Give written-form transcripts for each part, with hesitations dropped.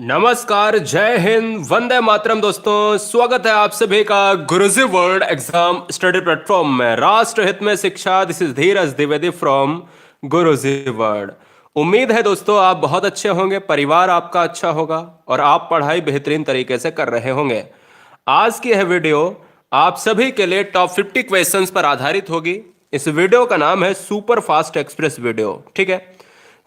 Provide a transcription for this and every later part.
नमस्कार, जय हिंद, वंदे मातरम। दोस्तों, स्वागत है आप सभी का गुरुजी वर्ल्ड एग्जाम स्टडी प्लेटफॉर्म में। राष्ट्र हित में शिक्षा, this is Dheeraj Dwivedi from Guruji world. उम्मीद है दोस्तों आप बहुत अच्छे होंगे, परिवार आपका अच्छा होगा और आप पढ़ाई बेहतरीन तरीके से कर रहे होंगे। आज की यह वीडियो आप सभी के लिए टॉप 50 क्वेश्चंस पर आधारित होगी। इस वीडियो का नाम है सुपर फास्ट एक्सप्रेस वीडियो, ठीक है।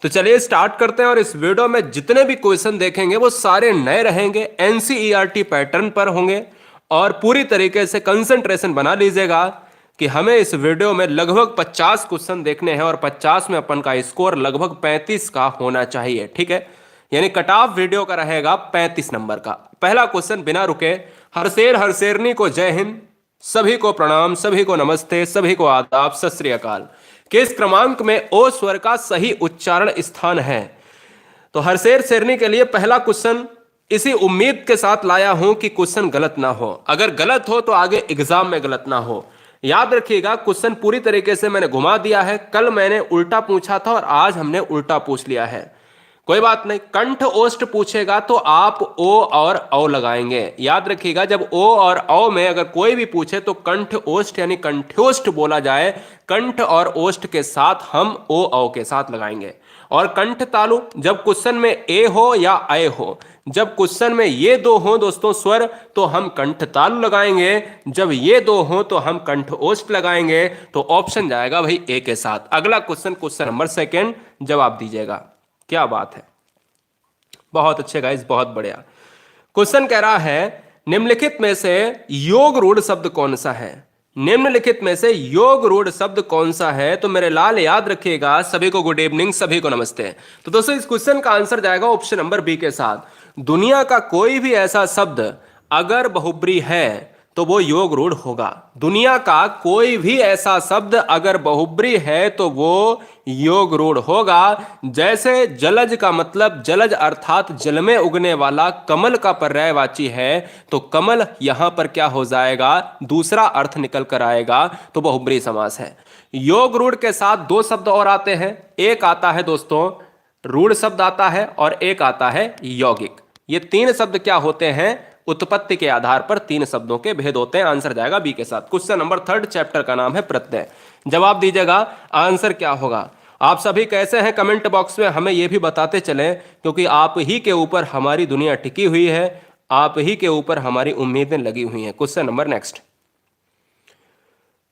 तो चलिए स्टार्ट करते हैं। और इस वीडियो में जितने भी क्वेश्चन देखेंगे वो सारे नए रहेंगे, एनसीईआरटी पैटर्न पर होंगे और पूरी तरीके से कंसंट्रेशन बना लीजिएगा कि हमें इस वीडियो में लगभग 50 क्वेश्चन देखने हैं और 50 में अपन का स्कोर लगभग 35 का होना चाहिए, ठीक है। यानी कट ऑफ वीडियो का रहेगा 35 नंबर का। पहला क्वेश्चन बिना रुके, हर शेर हर शेरनी को जय हिंद, सभी को प्रणाम, सभी को नमस्ते, सभी को आदाब, सत श्री अकाल। किस क्रमांक में ओ स्वर का सही उच्चारण स्थान है? तो हर शेर शेरनी के लिए पहला क्वेश्चन इसी उम्मीद के साथ लाया हूं कि क्वेश्चन गलत ना हो। अगर गलत हो तो आगे एग्जाम में गलत ना हो। याद रखिएगा, क्वेश्चन पूरी तरीके से मैंने घुमा दिया है। कल मैंने उल्टा पूछा था और आज हमने उल्टा पूछ लिया है। कोई बात नहीं, कंठ ओष्ठ पूछेगा तो आप ओ और औ लगाएंगे। याद रखिएगा, जब ओ और औ में अगर कोई भी पूछे तो कंठ ओष्ठ यानी कंठ्योष्ठ बोला जाए। कंठ और ओष्ठ के साथ हम ओ औ के साथ लगाएंगे। और कंठ तालु जब क्वेश्चन में ए हो या अय हो, जब क्वेश्चन में ये दो हो दोस्तों स्वर, तो हम कंठ तालु लगाएंगे। जब ये दो हो तो हम कंठ ओष्ठ लगाएंगे। तो ऑप्शन जाएगा भाई ए के साथ। अगला क्वेश्चन, क्वेश्चन नंबर 2, जवाब दीजिएगा। क्या बात है, बहुत अच्छे गाइस, बहुत बढ़िया। क्वेश्चन कह रहा है निम्नलिखित में से योग रूढ़ शब्द कौन सा है? निम्नलिखित में से योग रूढ़ शब्द कौन सा है? तो मेरे लाल याद रखिएगा, सभी को गुड इवनिंग, सभी को नमस्ते। तो दोस्तों इस क्वेश्चन का आंसर जाएगा ऑप्शन नंबर बी के साथ। दुनिया का कोई भी ऐसा शब्द अगर बहुब्री है तो वो योग रूढ़ होगा। दुनिया का कोई भी ऐसा शब्द अगर बहुब्री है तो वो योग रूढ़ होगा। जैसे जलज का मतलब जलज अर्थात जल में उगने वाला कमल का पर्यायवाची है, तो कमल यहां पर क्या हो जाएगा? दूसरा अर्थ निकल कर आएगा, तो बहुब्री समास है। योग रूढ़ के साथ दो शब्द और आते हैं। एक आता है दोस्तों रूढ़ शब्द आता है और एक आता है यौगिक। ये तीन शब्द क्या होते हैं? उत्पत्ति के आधार पर तीन शब्दों के भेद होते हैं। आंसर जाएगा बी के साथ। क्वेश्चन नंबर 3 चैप्टर का नाम है प्रत्यय। जवाब दीजिएगा, आंसर क्या होगा? आप सभी कैसे हैं कमेंट बॉक्स में हमें यह भी बताते चलें, क्योंकि आप ही के ऊपर हमारी दुनिया टिकी हुई है, आप ही के ऊपर हमारी उम्मीदें लगी हुई हैं। Question number next.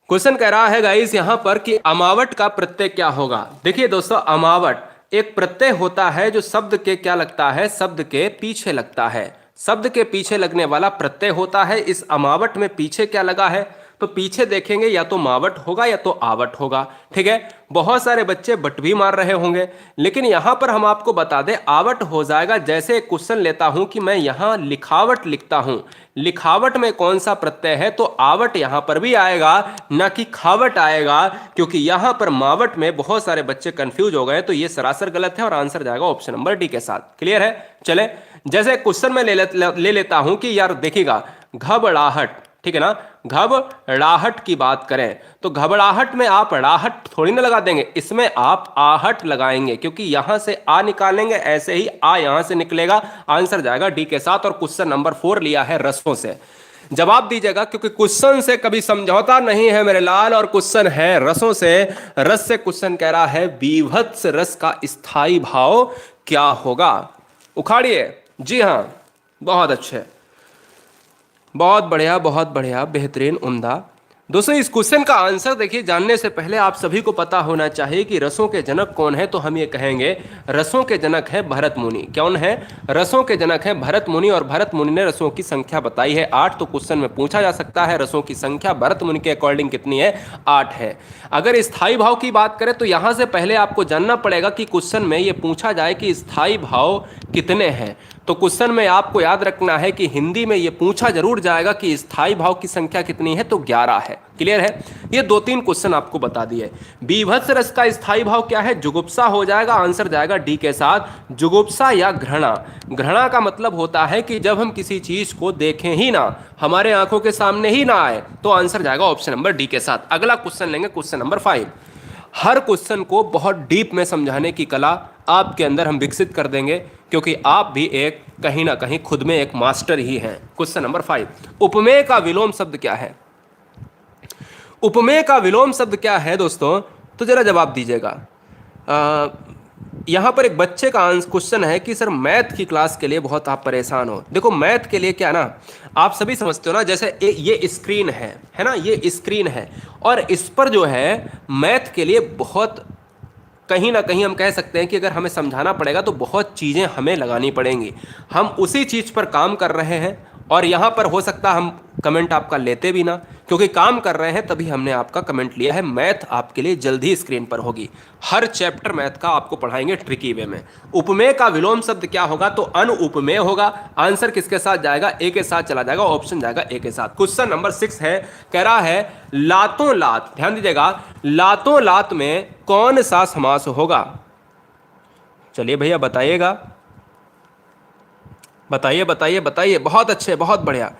क्वेश्चन कह रहा है गाइस यहां पर कि अमावट का प्रत्यय क्या होगा? देखिए दोस्तों, अमावट एक प्रत्यय होता है जो शब्द के क्या लगता है? शब्द के पीछे लगता है। शब्द के पीछे लगने वाला प्रत्यय होता है। इस अमावट में पीछे क्या लगा है? तो पीछे देखेंगे या तो मावट होगा या तो आवट होगा, ठीक है। बहुत सारे बच्चे बट भी मार रहे होंगे, लेकिन यहां पर हम आपको बता दें आवट हो जाएगा। जैसे एक क्वेश्चन लेता हूं कि मैं यहां लिखावट लिखता हूं, लिखावट में कौन सा प्रत्यय है? तो आवट यहां पर भी आएगा, ना कि खावट आएगा, क्योंकि यहां पर मावट में बहुत सारे बच्चे कंफ्यूज हो गए। तो ये सरासर गलत है और आंसर जाएगा ऑप्शन नंबर डी के साथ। क्लियर है? चले, जैसे क्वेश्चन में ले लेता हूं कि यार देखिएगा, घबराहट, ठीक है ना, घबराहट की बात करें तो घबराहट में आप राहट थोड़ी ना लगा देंगे, इसमें आप आहट लगाएंगे, क्योंकि यहां से आ निकालेंगे, ऐसे ही आ यहां से निकलेगा। आंसर जाएगा डी के साथ। और क्वेश्चन नंबर 4 लिया है रसों से। जवाब दीजिएगा, क्योंकि क्वेश्चन से कभी समझौता नहीं है मेरे लाल, और क्वेश्चन है रसों से। रस से क्वेश्चन कह रहा है बीभत्स रस का स्थायी भाव क्या होगा? उखाड़िए। जी हां, बहुत अच्छे, बहुत बढ़िया, बहुत बढ़िया, बेहतरीन, उम्दा। दोस्तों इस क्वेश्चन का आंसर देखिए, जानने से पहले आप सभी को पता होना चाहिए कि रसों के जनक कौन है। तो हम ये कहेंगे रसों के जनक है भरत मुनि। कौन है? रसों के जनक है भरत मुनि। और भरत मुनि ने रसों की संख्या बताई है 8। तो क्वेश्चन में पूछा जा सकता है रसों की संख्या भरत मुनि के अकॉर्डिंग कितनी है? 8 है। अगर स्थायी भाव की बात करें तो यहां से पहले आपको जानना पड़ेगा कि क्वेश्चन में ये पूछा जाए कि स्थायी भाव कितने हैं। तो क्वेश्चन में आपको याद रखना है कि हिंदी में यह पूछा जरूर जाएगा कि स्थायी भाव की संख्या कितनी है, तो 11 है। क्लियर है? ये 2-3 क्वेश्चन आपको बता दिए। बीभत्स रस का स्थायी भाव क्या है? जुगुप्सा हो जाएगा। आंसर जाएगा डी के साथ, जुगुप्सा या घृणा। घृणा का मतलब होता है कि जब हम किसी चीज को देखें ही ना, हमारे आंखों के सामने ही ना आए, तो आंसर जाएगा ऑप्शन नंबर डी के साथ। अगला क्वेश्चन लेंगे, क्वेश्चन नंबर 5। हर क्वेश्चन को बहुत डीप में समझाने की कला आपके अंदर हम विकसित कर देंगे, क्योंकि आप भी एक कहीं ना कहीं खुद में एक मास्टर ही हैं। क्वेश्चन नंबर 5, उपमेय का विलोम शब्द क्या है? उपमेय का विलोम शब्द क्या है दोस्तों? तो जरा जवाब दीजिएगा। यहाँ पर एक बच्चे का क्वेश्चन है कि सर मैथ की क्लास के लिए बहुत आप परेशान हो। देखो मैथ के लिए क्या ना, आप सभी समझते हो ना, जैसे ये स्क्रीन है ना, ये स्क्रीन है और इस पर जो है मैथ के लिए बहुत कहीं ना कहीं हम कह सकते हैं कि अगर हमें समझाना पड़ेगा तो बहुत चीज़ें हमें लगानी पड़ेंगी। हम उसी चीज़ पर काम कर रहे हैं और यहाँ पर हो सकता हम कमेंट आपका लेते भी ना, क्योंकि काम कर रहे हैं तभी हमने आपका कमेंट लिया है। मैथ आपके लिए जल्दी स्क्रीन पर होगी, हर चैप्टर मैथ का आपको पढ़ाएंगे ट्रिकी वे में। उपमेय का विलोम शब्द क्या होगा? तो अनुपमेय होगा। आंसर किसके साथ जाएगा? ए के साथ चला जाएगा, ऑप्शन जाएगा ए के साथ। क्वेश्चन नंबर 6 है, कह रहा है लातों लात, ध्यान दीजिएगा, लातों लात में कौन सा समास होगा? चलिए भैया बताइएगा, बताइए बताइए बताइए। बहुत अच्छे, बहुत बढ़िया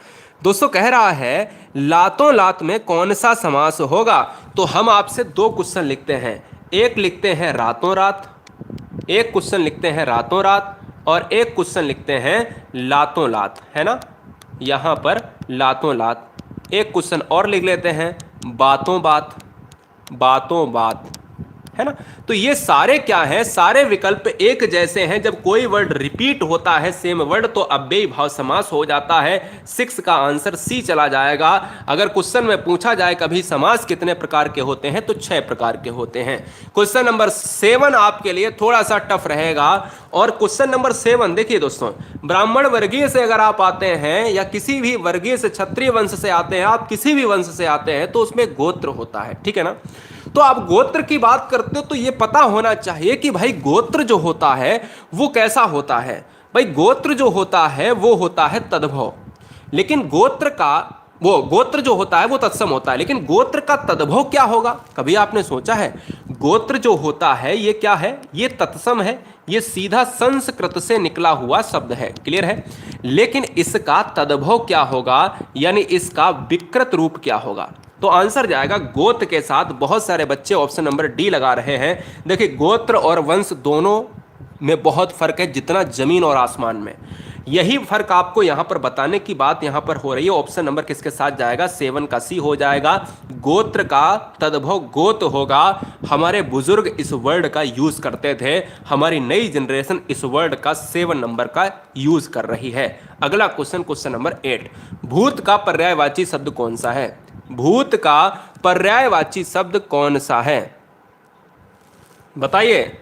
दोस्तों। कह रहा है लातों लात में कौन सा समास होगा? तो हम आपसे 2 क्वेश्चन लिखते हैं, एक लिखते हैं रातों रात, एक क्वेश्चन लिखते हैं रातों रात और एक क्वेश्चन लिखते हैं लातों लात, है ना, यहां पर लातों लात। एक क्वेश्चन और लिख लेते हैं बातों बात, बातों बात, है ना। तो ये सारे क्या हैं? सारे विकल्प एक जैसे हैं। जब कोई वर्ड रिपीट होता है सेम वर्ड तो अव्ययी भाव समास हो जाता है। 6 का आंसर सी चला जाएगा। अगर क्वेश्चन में पूछा जाए कभी समास कितने प्रकार के होते हैं तो 6 प्रकार के होते हैं। क्वेश्चन नंबर 7 आपके लिए थोड़ा सा टफ रहेगा। और क्वेश्चन नंबर 7 देखिए दोस्तों, ब्राह्मण वर्गीय से अगर आप आते हैं या किसी भी वर्गीय से, क्षत्रिय वंश से आते हैं, आप किसी भी वंश से आते हैं तो उसमें गोत्र होता है, ठीक है ना। तो आप गोत्र की बात करते हो तो ये पता होना चाहिए कि भाई गोत्र जो होता है वो कैसा होता है। भाई गोत्र जो होता है वो होता है तद्भव, लेकिन गोत्र का गोत्र जो होता है वो तत्सम होता है, लेकिन गोत्र का तद्भव क्या होगा? कभी आपने सोचा है? गोत्र जो होता है ये क्या है? ये तत्सम है, ये सीधा संस्कृत से निकला हुआ शब्द है, क्लियर है। लेकिन इसका तद्भव क्या होगा, यानी इसका विकृत रूप क्या होगा? तो आंसर जाएगा गोत्र के साथ। बहुत सारे बच्चे ऑप्शन नंबर डी लगा रहे हैं। देखिए गोत्र और वंश दोनों में बहुत फर्क है, जितना जमीन और आसमान में। यही फर्क आपको यहां पर बताने की बात यहां पर हो रही है। ऑप्शन नंबर किसके साथ जाएगा? 7 का सी हो जाएगा। गोत्र का तद्भव गोत होगा। हमारे बुजुर्ग इस वर्ड का यूज करते थे, हमारी नई जनरेशन इस वर्ड का 7 नंबर का यूज कर रही है। अगला क्वेश्चन, क्वेश्चन नंबर 8, भूत का पर्यायवाची शब्द कौन सा है? भूत का पर्यायवाची शब्द कौन सा है? बताइए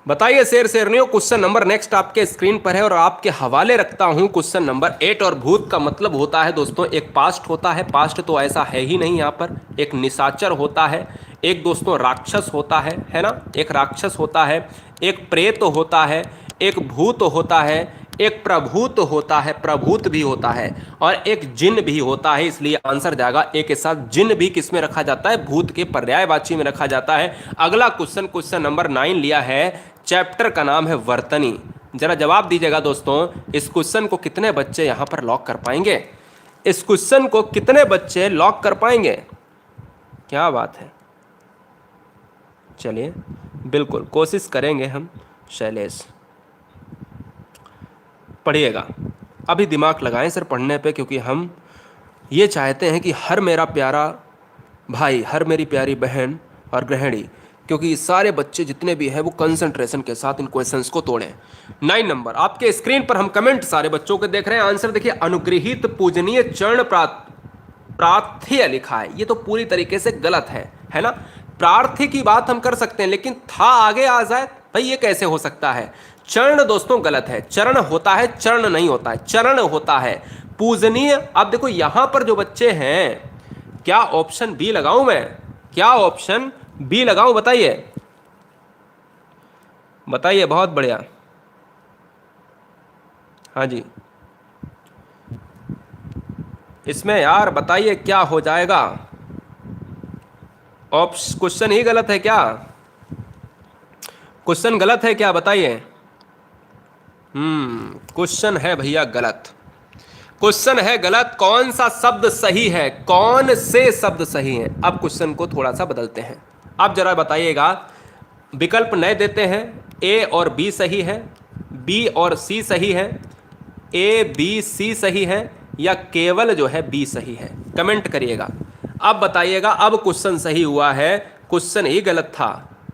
बताइए शेर शेरनियों। क्वेश्चन नंबर नेक्स्ट आपके स्क्रीन पर है और आपके हवाले रखता हूं क्वेश्चन नंबर 8। और भूत का मतलब होता है दोस्तों एक पास्ट होता है, पास्ट तो ऐसा है ही नहीं, यहाँ पर एक निशाचर होता है, एक दोस्तों राक्षस होता है ना, एक राक्षस होता है, एक प्रेत होता है, एक भूत होता है, एक प्रभूत होता है, प्रभूत भी होता है, और एक जिन भी होता है। इसलिए आंसर जाएगा ए के साथ। जिन भी किस में रखा जाता है? भूत के पर्यायवाची में रखा जाता है। अगला क्वेश्चन, क्वेश्चन नंबर 9 लिया है, चैप्टर का नाम है वर्तनी। जरा जवाब दीजिएगा दोस्तों, इस क्वेश्चन को कितने बच्चे यहां पर लॉक कर पाएंगे? इस क्वेश्चन को कितने बच्चे लॉक कर पाएंगे? क्या बात है, चलिए बिल्कुल कोशिश करेंगे हम। शैलेश पढ़िएगा, अभी दिमाग लगाएं सर पढ़ने पे, क्योंकि हम ये चाहते हैं कि हर मेरा प्यारा भाई, हर मेरी प्यारी बहन और गृहिणी, क्योंकि सारे बच्चे जितने भी हैं वो कंसंट्रेशन के साथ इन क्वेश्चंस को तोड़ें। 9 नंबर आपके स्क्रीन पर हम कमेंट सारे बच्चों के देख रहे हैं। आंसर देखिए, अनुगृहीत पूजनीय चरण प्रार्थ्य लिखा है। ये तो पूरी तरीके से गलत है ना। प्रार्थी की बात हम कर सकते हैं, लेकिन था आगे आ जाए, भाई ये कैसे हो सकता है? चरण दोस्तों गलत है, चरण होता है, चरण नहीं होता है, चरण होता है। पूजनीय, अब देखो यहां पर जो बच्चे हैं, क्या ऑप्शन बी लगाऊं मैं? क्या ऑप्शन बी लगाऊं? बताइए बताइए, बहुत बढ़िया। हाँ जी, इसमें यार बताइए क्या हो जाएगा? क्वेश्चन ही गलत है क्या? क्वेश्चन गलत है क्या? बताइए। क्वेश्चन है भैया गलत, क्वेश्चन है गलत। कौन सा शब्द सही है? कौन से शब्द सही हैं? अब क्वेश्चन को थोड़ा सा बदलते हैं। अब जरा बताइएगा, विकल्प नए देते हैं। ए और बी सही है, बी और सी सही है, ए बी सी सही है, या केवल जो है बी सही है? कमेंट करिएगा। अब बताइएगा, अब क्वेश्चन सही हुआ है, क्वेश्चन ही गलत था।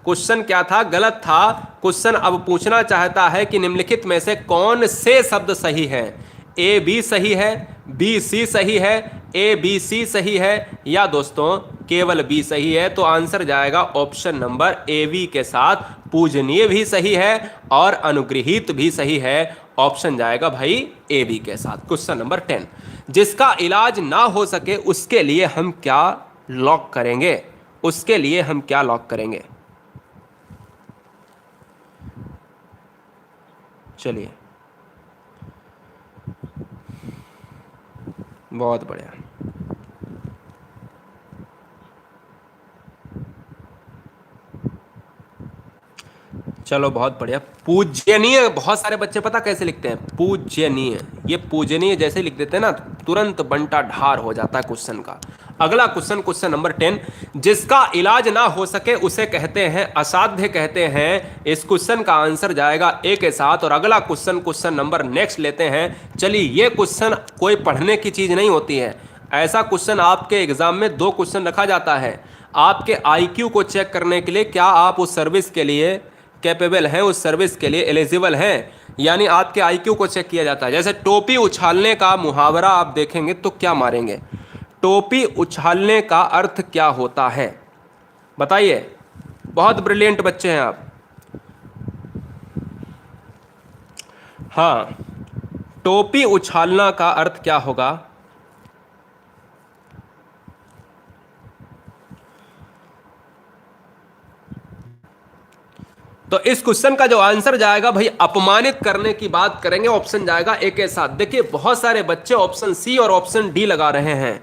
क्वेश्चन क्या था? गलत था। क्वेश्चन अब पूछना चाहता है कि निम्नलिखित में से कौन से शब्द सही हैं? ए बी सही है, बी सी सही है, ए बी सी सही है, या दोस्तों केवल बी सही है? तो आंसर जाएगा ऑप्शन नंबर ए बी के साथ, पूजनीय भी सही है और अनुग्रहित भी सही है। ऑप्शन जाएगा भाई ए बी के साथ। क्वेश्चन नंबर 10, जिसका इलाज ना हो सके उसके लिए हम क्या लॉक करेंगे? उसके लिए हम क्या लॉक करेंगे? चलिए, बहुत बढ़िया। चलो बहुत बढ़िया। पूजनीय, बहुत सारे बच्चे पता कैसे लिखते हैं? पूजनीय। ये पूजनीय जैसे लिख देते हैं ना, तुरंत बंटा ढार हो जाता है क्वेश्चन का। अगला क्वेश्चन, क्वेश्चन नंबर 10, जिसका इलाज ना हो सके उसे कहते हैं असाध्य कहते हैं। इस क्वेश्चन का आंसर जाएगा ए के साथ। और अगला क्वेश्चन, क्वेश्चन नंबर नेक्स्ट लेते हैं। चलिए, ये क्वेश्चन कोई पढ़ने की चीज नहीं होती है। ऐसा क्वेश्चन आपके एग्जाम में 2 क्वेश्चन रखा जाता है, आपके आईक्यू को चेक करने के लिए, क्या आप उस सर्विस के लिए कैपेबल हैं, उस सर्विस के लिए एलिजिबल हैं, यानी आपके आईक्यू को चेक किया जाता है। जैसे टोपी उछालने का मुहावरा आप देखेंगे तो क्या मारेंगे? टोपी उछालने का अर्थ क्या होता है? बताइए। बहुत ब्रिलियंट बच्चे हैं आप। हाँ, टोपी उछालना का अर्थ क्या होगा? तो इस क्वेश्चन का जो आंसर जाएगा भाई, अपमानित करने की बात करेंगे। ऑप्शन जाएगा ए के साथ। देखिए, बहुत सारे बच्चे ऑप्शन सी और ऑप्शन डी लगा रहे हैं।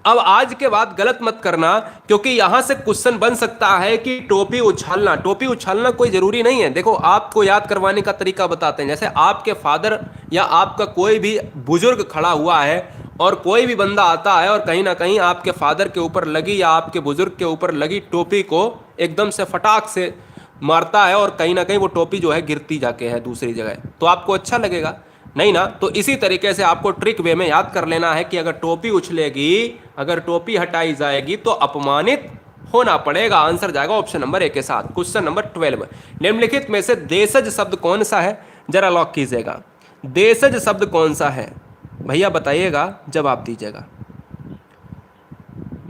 अब आज के बाद गलत मत करना, क्योंकि यहां से क्वेश्चन बन सकता है कि टोपी उछालना। टोपी उछालना कोई जरूरी नहीं है। देखो, आपको याद करवाने का तरीका बताते हैं। जैसे आपके फादर या आपका कोई भी बुजुर्ग खड़ा हुआ है और कोई भी बंदा आता है और कहीं ना कहीं आपके फादर के ऊपर लगी या आपके बुजुर्ग के ऊपर लगी टोपी को एकदम से फटाक से मारता है और कहीं ना कहीं वो टोपी जो है गिरती जाके है दूसरी जगह, तो आपको अच्छा लगेगा नहीं ना? तो इसी तरीके से आपको ट्रिक वे में याद कर लेना है कि अगर टोपी उछलेगी, अगर टोपी हटाई जाएगी तो अपमानित होना पड़ेगा। आंसर जाएगा ऑप्शन नंबर ए के साथ। क्वेश्चन नंबर 12, निम्नलिखित में से देशज शब्द कौन सा है? जरा लॉक कीजिएगा। देशज शब्द कौन सा है भैया? बताइएगा, जवाब दीजिएगा।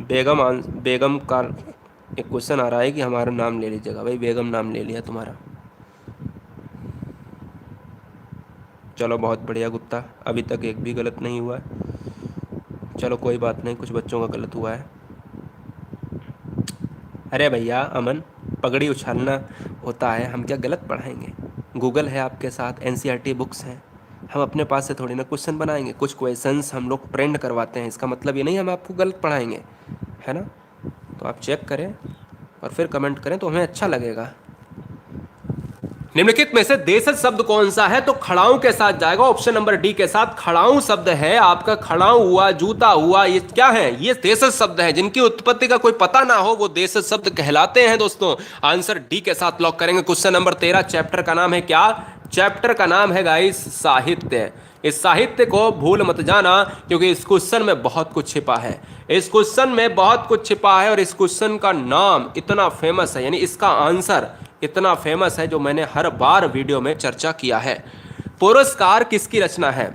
बेगम का एक क्वेश्चन आ रहा है कि हमारा नाम ले लीजिएगा। भाई बेगम नाम ले लिया तुम्हारा। चलो बहुत बढ़िया गुप्ता, अभी तक एक भी गलत नहीं हुआ है। चलो कोई बात नहीं, कुछ बच्चों का गलत हुआ है। अरे भैया अमन, पगड़ी उछालना होता है, हम क्या गलत पढ़ाएंगे? गूगल है आपके साथ, एनसीईआरटी बुक्स हैं, हम अपने पास से थोड़ी ना क्वेश्चन बनाएंगे। कुछ क्वेश्चंस हम लोग ट्रेंड करवाते हैं, इसका मतलब ये नहीं हम आपको गलत पढ़ाएंगे, है ना? तो आप चेक करें और फिर कमेंट करें तो हमें अच्छा लगेगा। निम्नलिखित में से देशज शब्द कौन सा है? तो खड़ाऊं के साथ जाएगा, ऑप्शन नंबर डी के साथ। खड़ाऊं शब्द है आपका, खड़ाऊं हुआ, जूता हुआ, ये क्या है? ये देशज शब्द है। जिनकी उत्पत्ति का कोई पता ना हो वो देशज शब्द कहलाते हैं दोस्तों। आंसर डी के साथ लॉक करेंगे। क्वेश्चन नंबर 13, चैप्टर का नाम है क्या? चैप्टर का नाम है गाइस साहित्य। इस साहित्य को भूल मत जाना, क्योंकि इस क्वेश्चन में बहुत कुछ छिपा है। इस क्वेश्चन में बहुत कुछ छिपा है और इस क्वेश्चन का नाम इतना फेमस है, यानी इसका आंसर इतना फेमस है जो मैंने हर बार वीडियो में चर्चा किया है। पुरस्कार किसकी रचना है?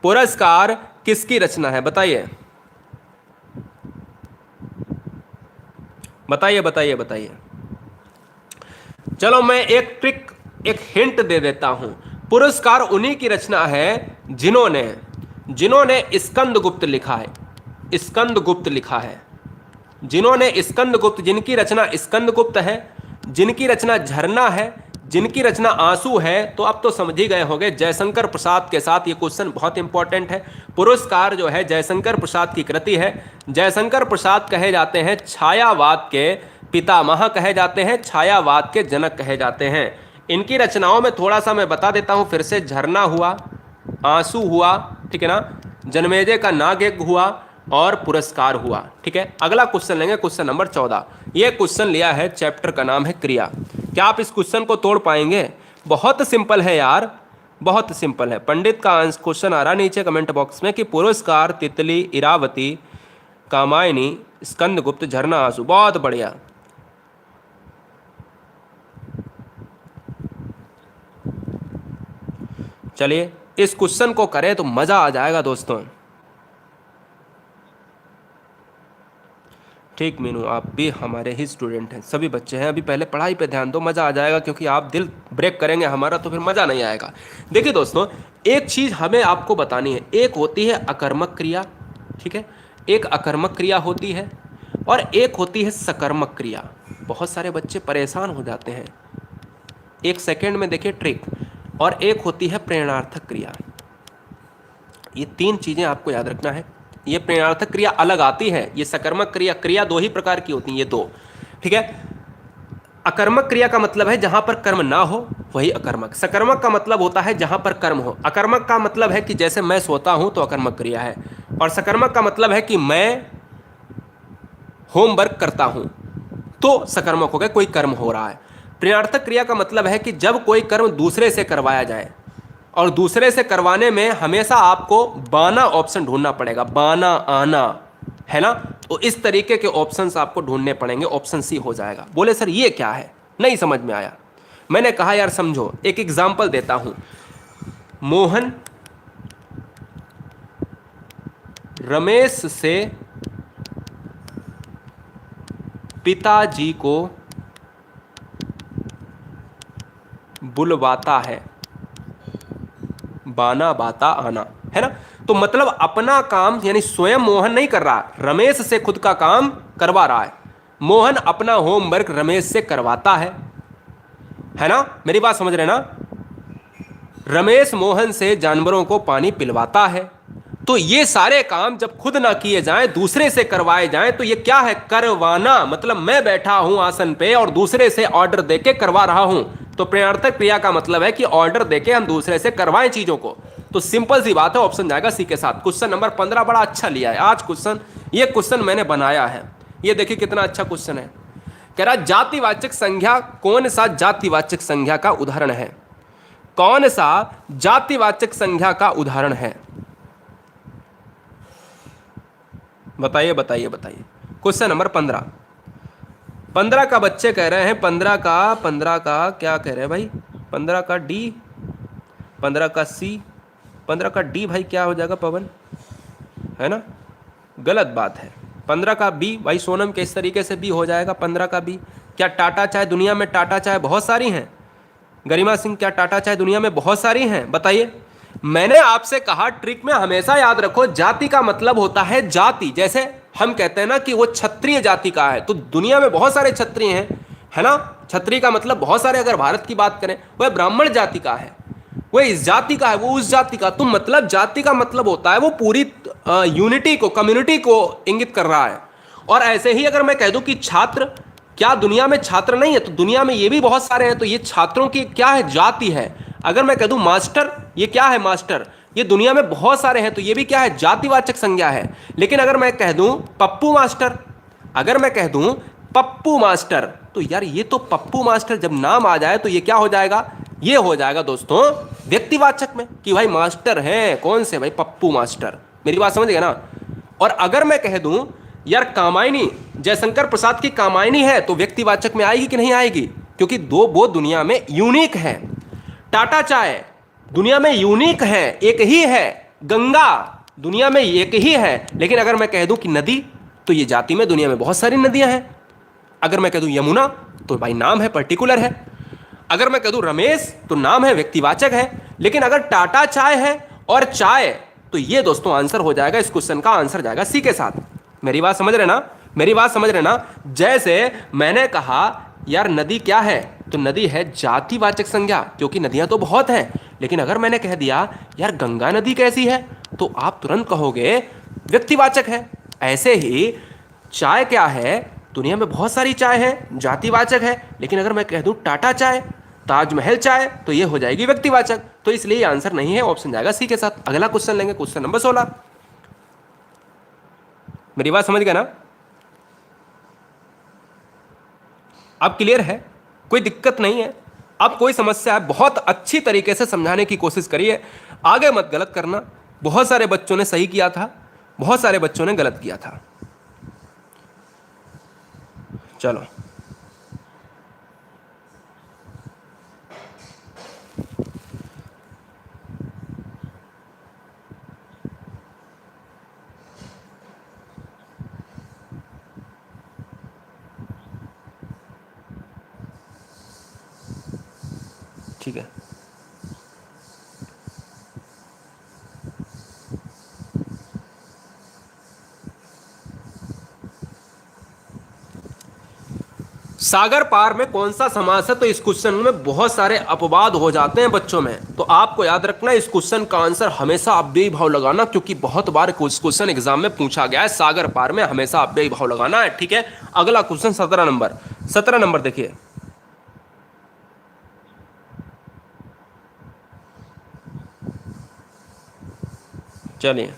पुरस्कार किसकी रचना है? बताइए बताइए बताइए बताइए। चलो मैं एक ट्रिक, एक हिंट दे देता हूं। पुरस्कार उन्हीं की रचना है जिन्होंने स्कंदगुप्त लिखा है। स्कंदगुप्त लिखा है, जिन्होंने स्कंदगुप्त, जिनकी रचना स्कंदगुप्त है, जिनकी रचना झरना है, जिनकी रचना आंसू है। तो अब तो समझ ही गए होंगे, जयशंकर प्रसाद के साथ ये क्वेश्चन बहुत इंपॉर्टेंट है। पुरस्कार जो है जयशंकर प्रसाद की कृति है। जयशंकर प्रसाद कहे जाते हैं छायावाद के पितामह, कहे जाते हैं छायावाद के जनक कहे जाते हैं। इनकी रचनाओं में थोड़ा सा मैं बता देता हूं फिर से। झरना हुआ, आंसू हुआ, ठीक है ना, जन्मेजय का नागयज्ञ हुआ और पुरस्कार हुआ। ठीक है, अगला क्वेश्चन लेंगे, क्वेश्चन नंबर 14। यह क्वेश्चन लिया है, चैप्टर का नाम है क्रिया। क्या आप इस क्वेश्चन को तोड़ पाएंगे? बहुत सिंपल है यार, बहुत सिंपल है। पंडित का आंसर क्वेश्चन आ रहा नीचे कमेंट बॉक्स में कि पुरस्कार, तितली, इरावती, कामायनी, स्कंदगुप्त, झरना, आंसू। बहुत बढ़िया। चलिए इस क्वेश्चन को करें तो मजा आ जाएगा दोस्तों। ठीक मीनू, आप भी हमारे ही स्टूडेंट हैं, सभी बच्चे हैं। अभी पहले पढ़ाई पे ध्यान दो, मजा आ जाएगा, क्योंकि आप दिल ब्रेक करेंगे हमारा तो फिर मजा नहीं आएगा। देखिए दोस्तों, एक चीज हमें आपको बतानी है। एक होती है अकर्मक क्रिया, ठीक है, एक अकर्मक क्रिया होती है, और एक होती है सकर्मक क्रिया। बहुत सारे बच्चे परेशान हो जाते हैं, एक सेकेंड में देखिए ट्रिक। और एक होती है प्रेरणार्थक क्रिया। ये तीन चीजें आपको याद रखना है। ये प्रेरणार्थक क्रिया अलग आती है, ये सकर्मक क्रिया, क्रिया दो ही प्रकार की होती है, ये दो, ठीक है। अकर्मक क्रिया का मतलब है जहां पर कर्म ना हो, वही अकर्मक। सकर्मक का मतलब होता है जहां पर कर्म हो। अकर्मक का मतलब है कि जैसे मैं सोता हूं तो अकर्मक क्रिया है, और सकर्मक का मतलब है कि मैं होमवर्क करता हूं तो सकर्मक हो गया, कोई कर्म हो रहा है। प्रेरणार्थक क्रिया का मतलब है कि जब कोई कर्म दूसरे से करवाया जाए, और दूसरे से करवाने में हमेशा आपको बाना ऑप्शन ढूंढना पड़ेगा, बाना आना, है ना। तो इस तरीके के ऑप्शंस आपको ढूंढने पड़ेंगे। ऑप्शन सी हो जाएगा। बोले सर ये क्या है, नहीं समझ में आया। मैंने कहा यार समझो, एक एग्जांपल देता हूं। मोहन रमेश से पिताजी को बुलवाता है, बाना बाता आना, है ना। तो मतलब अपना काम यानी स्वयं मोहन नहीं कर रहा, रमेश से खुद का काम करवा रहा है। मोहन अपना होमवर्क रमेश से करवाता है ना। मेरी बात समझ रहे ना। रमेश मोहन से जानवरों को पानी पिलवाता है। तो ये सारे काम जब खुद ना किए जाएं, दूसरे से करवाए जाएं, तो ये क्या है, करवाना। मतलब मैं बैठा हूं आसन पे और दूसरे से ऑर्डर देके करवा रहा हूं। तो प्रेरणार्थक क्रिया का मतलब है कि ऑर्डर देके हम दूसरे से करवाएं चीजों को। तो सिंपल सी बात है, ऑप्शन जाएगा सी के साथ। क्वेश्चन नंबर 15 बड़ा अच्छा लिया है आज क्वेश्चन। ये क्वेश्चन मैंने बनाया है, ये देखिए कितना अच्छा क्वेश्चन है। कह रहा जातिवाचक संज्ञा कौन सा जातिवाचक संज्ञा का उदाहरण है, कौन सा जातिवाचक संज्ञा का उदाहरण है, बताइए बताइए बताइए। क्वेश्चन नंबर 15, 15 का बच्चे कह रहे हैं, 15 का क्या कह रहे हैं भाई, 15 का डी, 15 का सी, 15 का डी भाई क्या हो जाएगा पवन, है ना, गलत बात है। 15 का बी भाई सोनम, किस तरीके से बी हो जाएगा 15 का बी। क्या टाटा चाय, दुनिया में टाटा चाय बहुत सारी हैं। गरिमा सिंह, क्या टाटा चाय दुनिया में बहुत सारी हैं, बताइए। मैंने आपसे कहा ट्रिक में हमेशा याद रखो, जाति का मतलब होता है जाति। जैसे हम कहते हैं ना कि वो क्षत्रिय जाति का है, तो दुनिया में बहुत सारे क्षत्रिय हैं, है ना। क्षत्रिय का मतलब बहुत सारे, अगर भारत की बात करें वह ब्राह्मण जाति का है, वह इस जाति का है, वो उस जाति का। तो मतलब जाति का मतलब होता है वो पूरी यूनिटी को, कम्युनिटी को इंगित कर रहा है। और ऐसे ही अगर मैं कह दूं कि छात्र, क्या दुनिया में छात्र नहीं है, तो दुनिया में ये भी बहुत सारे हैं, तो ये छात्रों की क्या है, जाति है। अगर मैं कह दूं मास्टर, ये क्या है, मास्टर, ये दुनिया में बहुत सारे हैं, तो ये भी क्या है, जातिवाचक संज्ञा है। लेकिन अगर मैं कह दूं पप्पू मास्टर, अगर मैं कह दूं पप्पू मास्टर, तो यार ये तो पप्पू मास्टर जब नाम आ जाए तो ये क्या हो जाएगा, ये हो जाएगा दोस्तों व्यक्तिवाचक में, कि भाई मास्टर हैं, कौन से भाई, पप्पू मास्टर। मेरी बात समझ गए ना। और अगर मैं कह दूं यार कामायनी, जयशंकर प्रसाद की कामायनी है, तो व्यक्तिवाचक में आएगी कि नहीं आएगी, क्योंकि दो वो दुनिया में यूनिक है। टाटा चाय दुनिया में यूनिक है, एक ही है। गंगा दुनिया में एक ही है। लेकिन अगर मैं कह दूं कि नदी, तो ये जाति में दुनिया में बहुत सारी नदियां हैं। अगर मैं कह दूं यमुना, तो भाई नाम है, पर्टिकुलर है। अगर मैं कह दूं रमेश, तो नाम है, व्यक्तिवाचक है। लेकिन अगर टाटा चाय है और चाय, तो ये दोस्तों आंसर हो जाएगा, इस क्वेश्चन का आंसर जाएगा सी के साथ। मेरी बात समझ रहे ना, मेरी बात समझ रहे ना। जैसे मैंने कहा यार नदी क्या है, तो नदी है जातिवाचक संज्ञा, क्योंकि नदियां तो बहुत हैं। लेकिन अगर मैंने कह दिया यार गंगा नदी कैसी है, तो आप तुरंत कहोगे व्यक्तिवाचक है। ऐसे ही चाय क्या है, दुनिया में बहुत सारी चाय है, जातिवाचक है। लेकिन अगर मैं कह दूं टाटा चाय, ताजमहल चाय, तो ये हो जाएगी व्यक्तिवाचक। तो इसलिए आंसर नहीं है, ऑप्शन जाएगा सी के साथ। अगला क्वेश्चन लेंगे, क्वेश्चन नंबर 16। मेरी बात समझ गए ना, अब क्लियर है, कोई दिक्कत नहीं है। अब कोई समस्या है, बहुत अच्छी तरीके से समझाने की कोशिश करिए, आगे मत गलत करना। बहुत सारे बच्चों ने सही किया था, बहुत सारे बच्चों ने गलत किया था। चलो ठीक है। सागर पार में कौन सा समास है? तो इस क्वेश्चन में बहुत सारे अपवाद हो जाते हैं बच्चों में, तो आपको याद रखना इस क्वेश्चन का आंसर हमेशा अव्ययी भाव लगाना, क्योंकि बहुत बार क्वेश्चन एग्जाम में पूछा गया है। सागर पार में हमेशा अव्ययी भाव लगाना है, ठीक है। अगला क्वेश्चन 17 नंबर, 17 नंबर देखिए। चलिए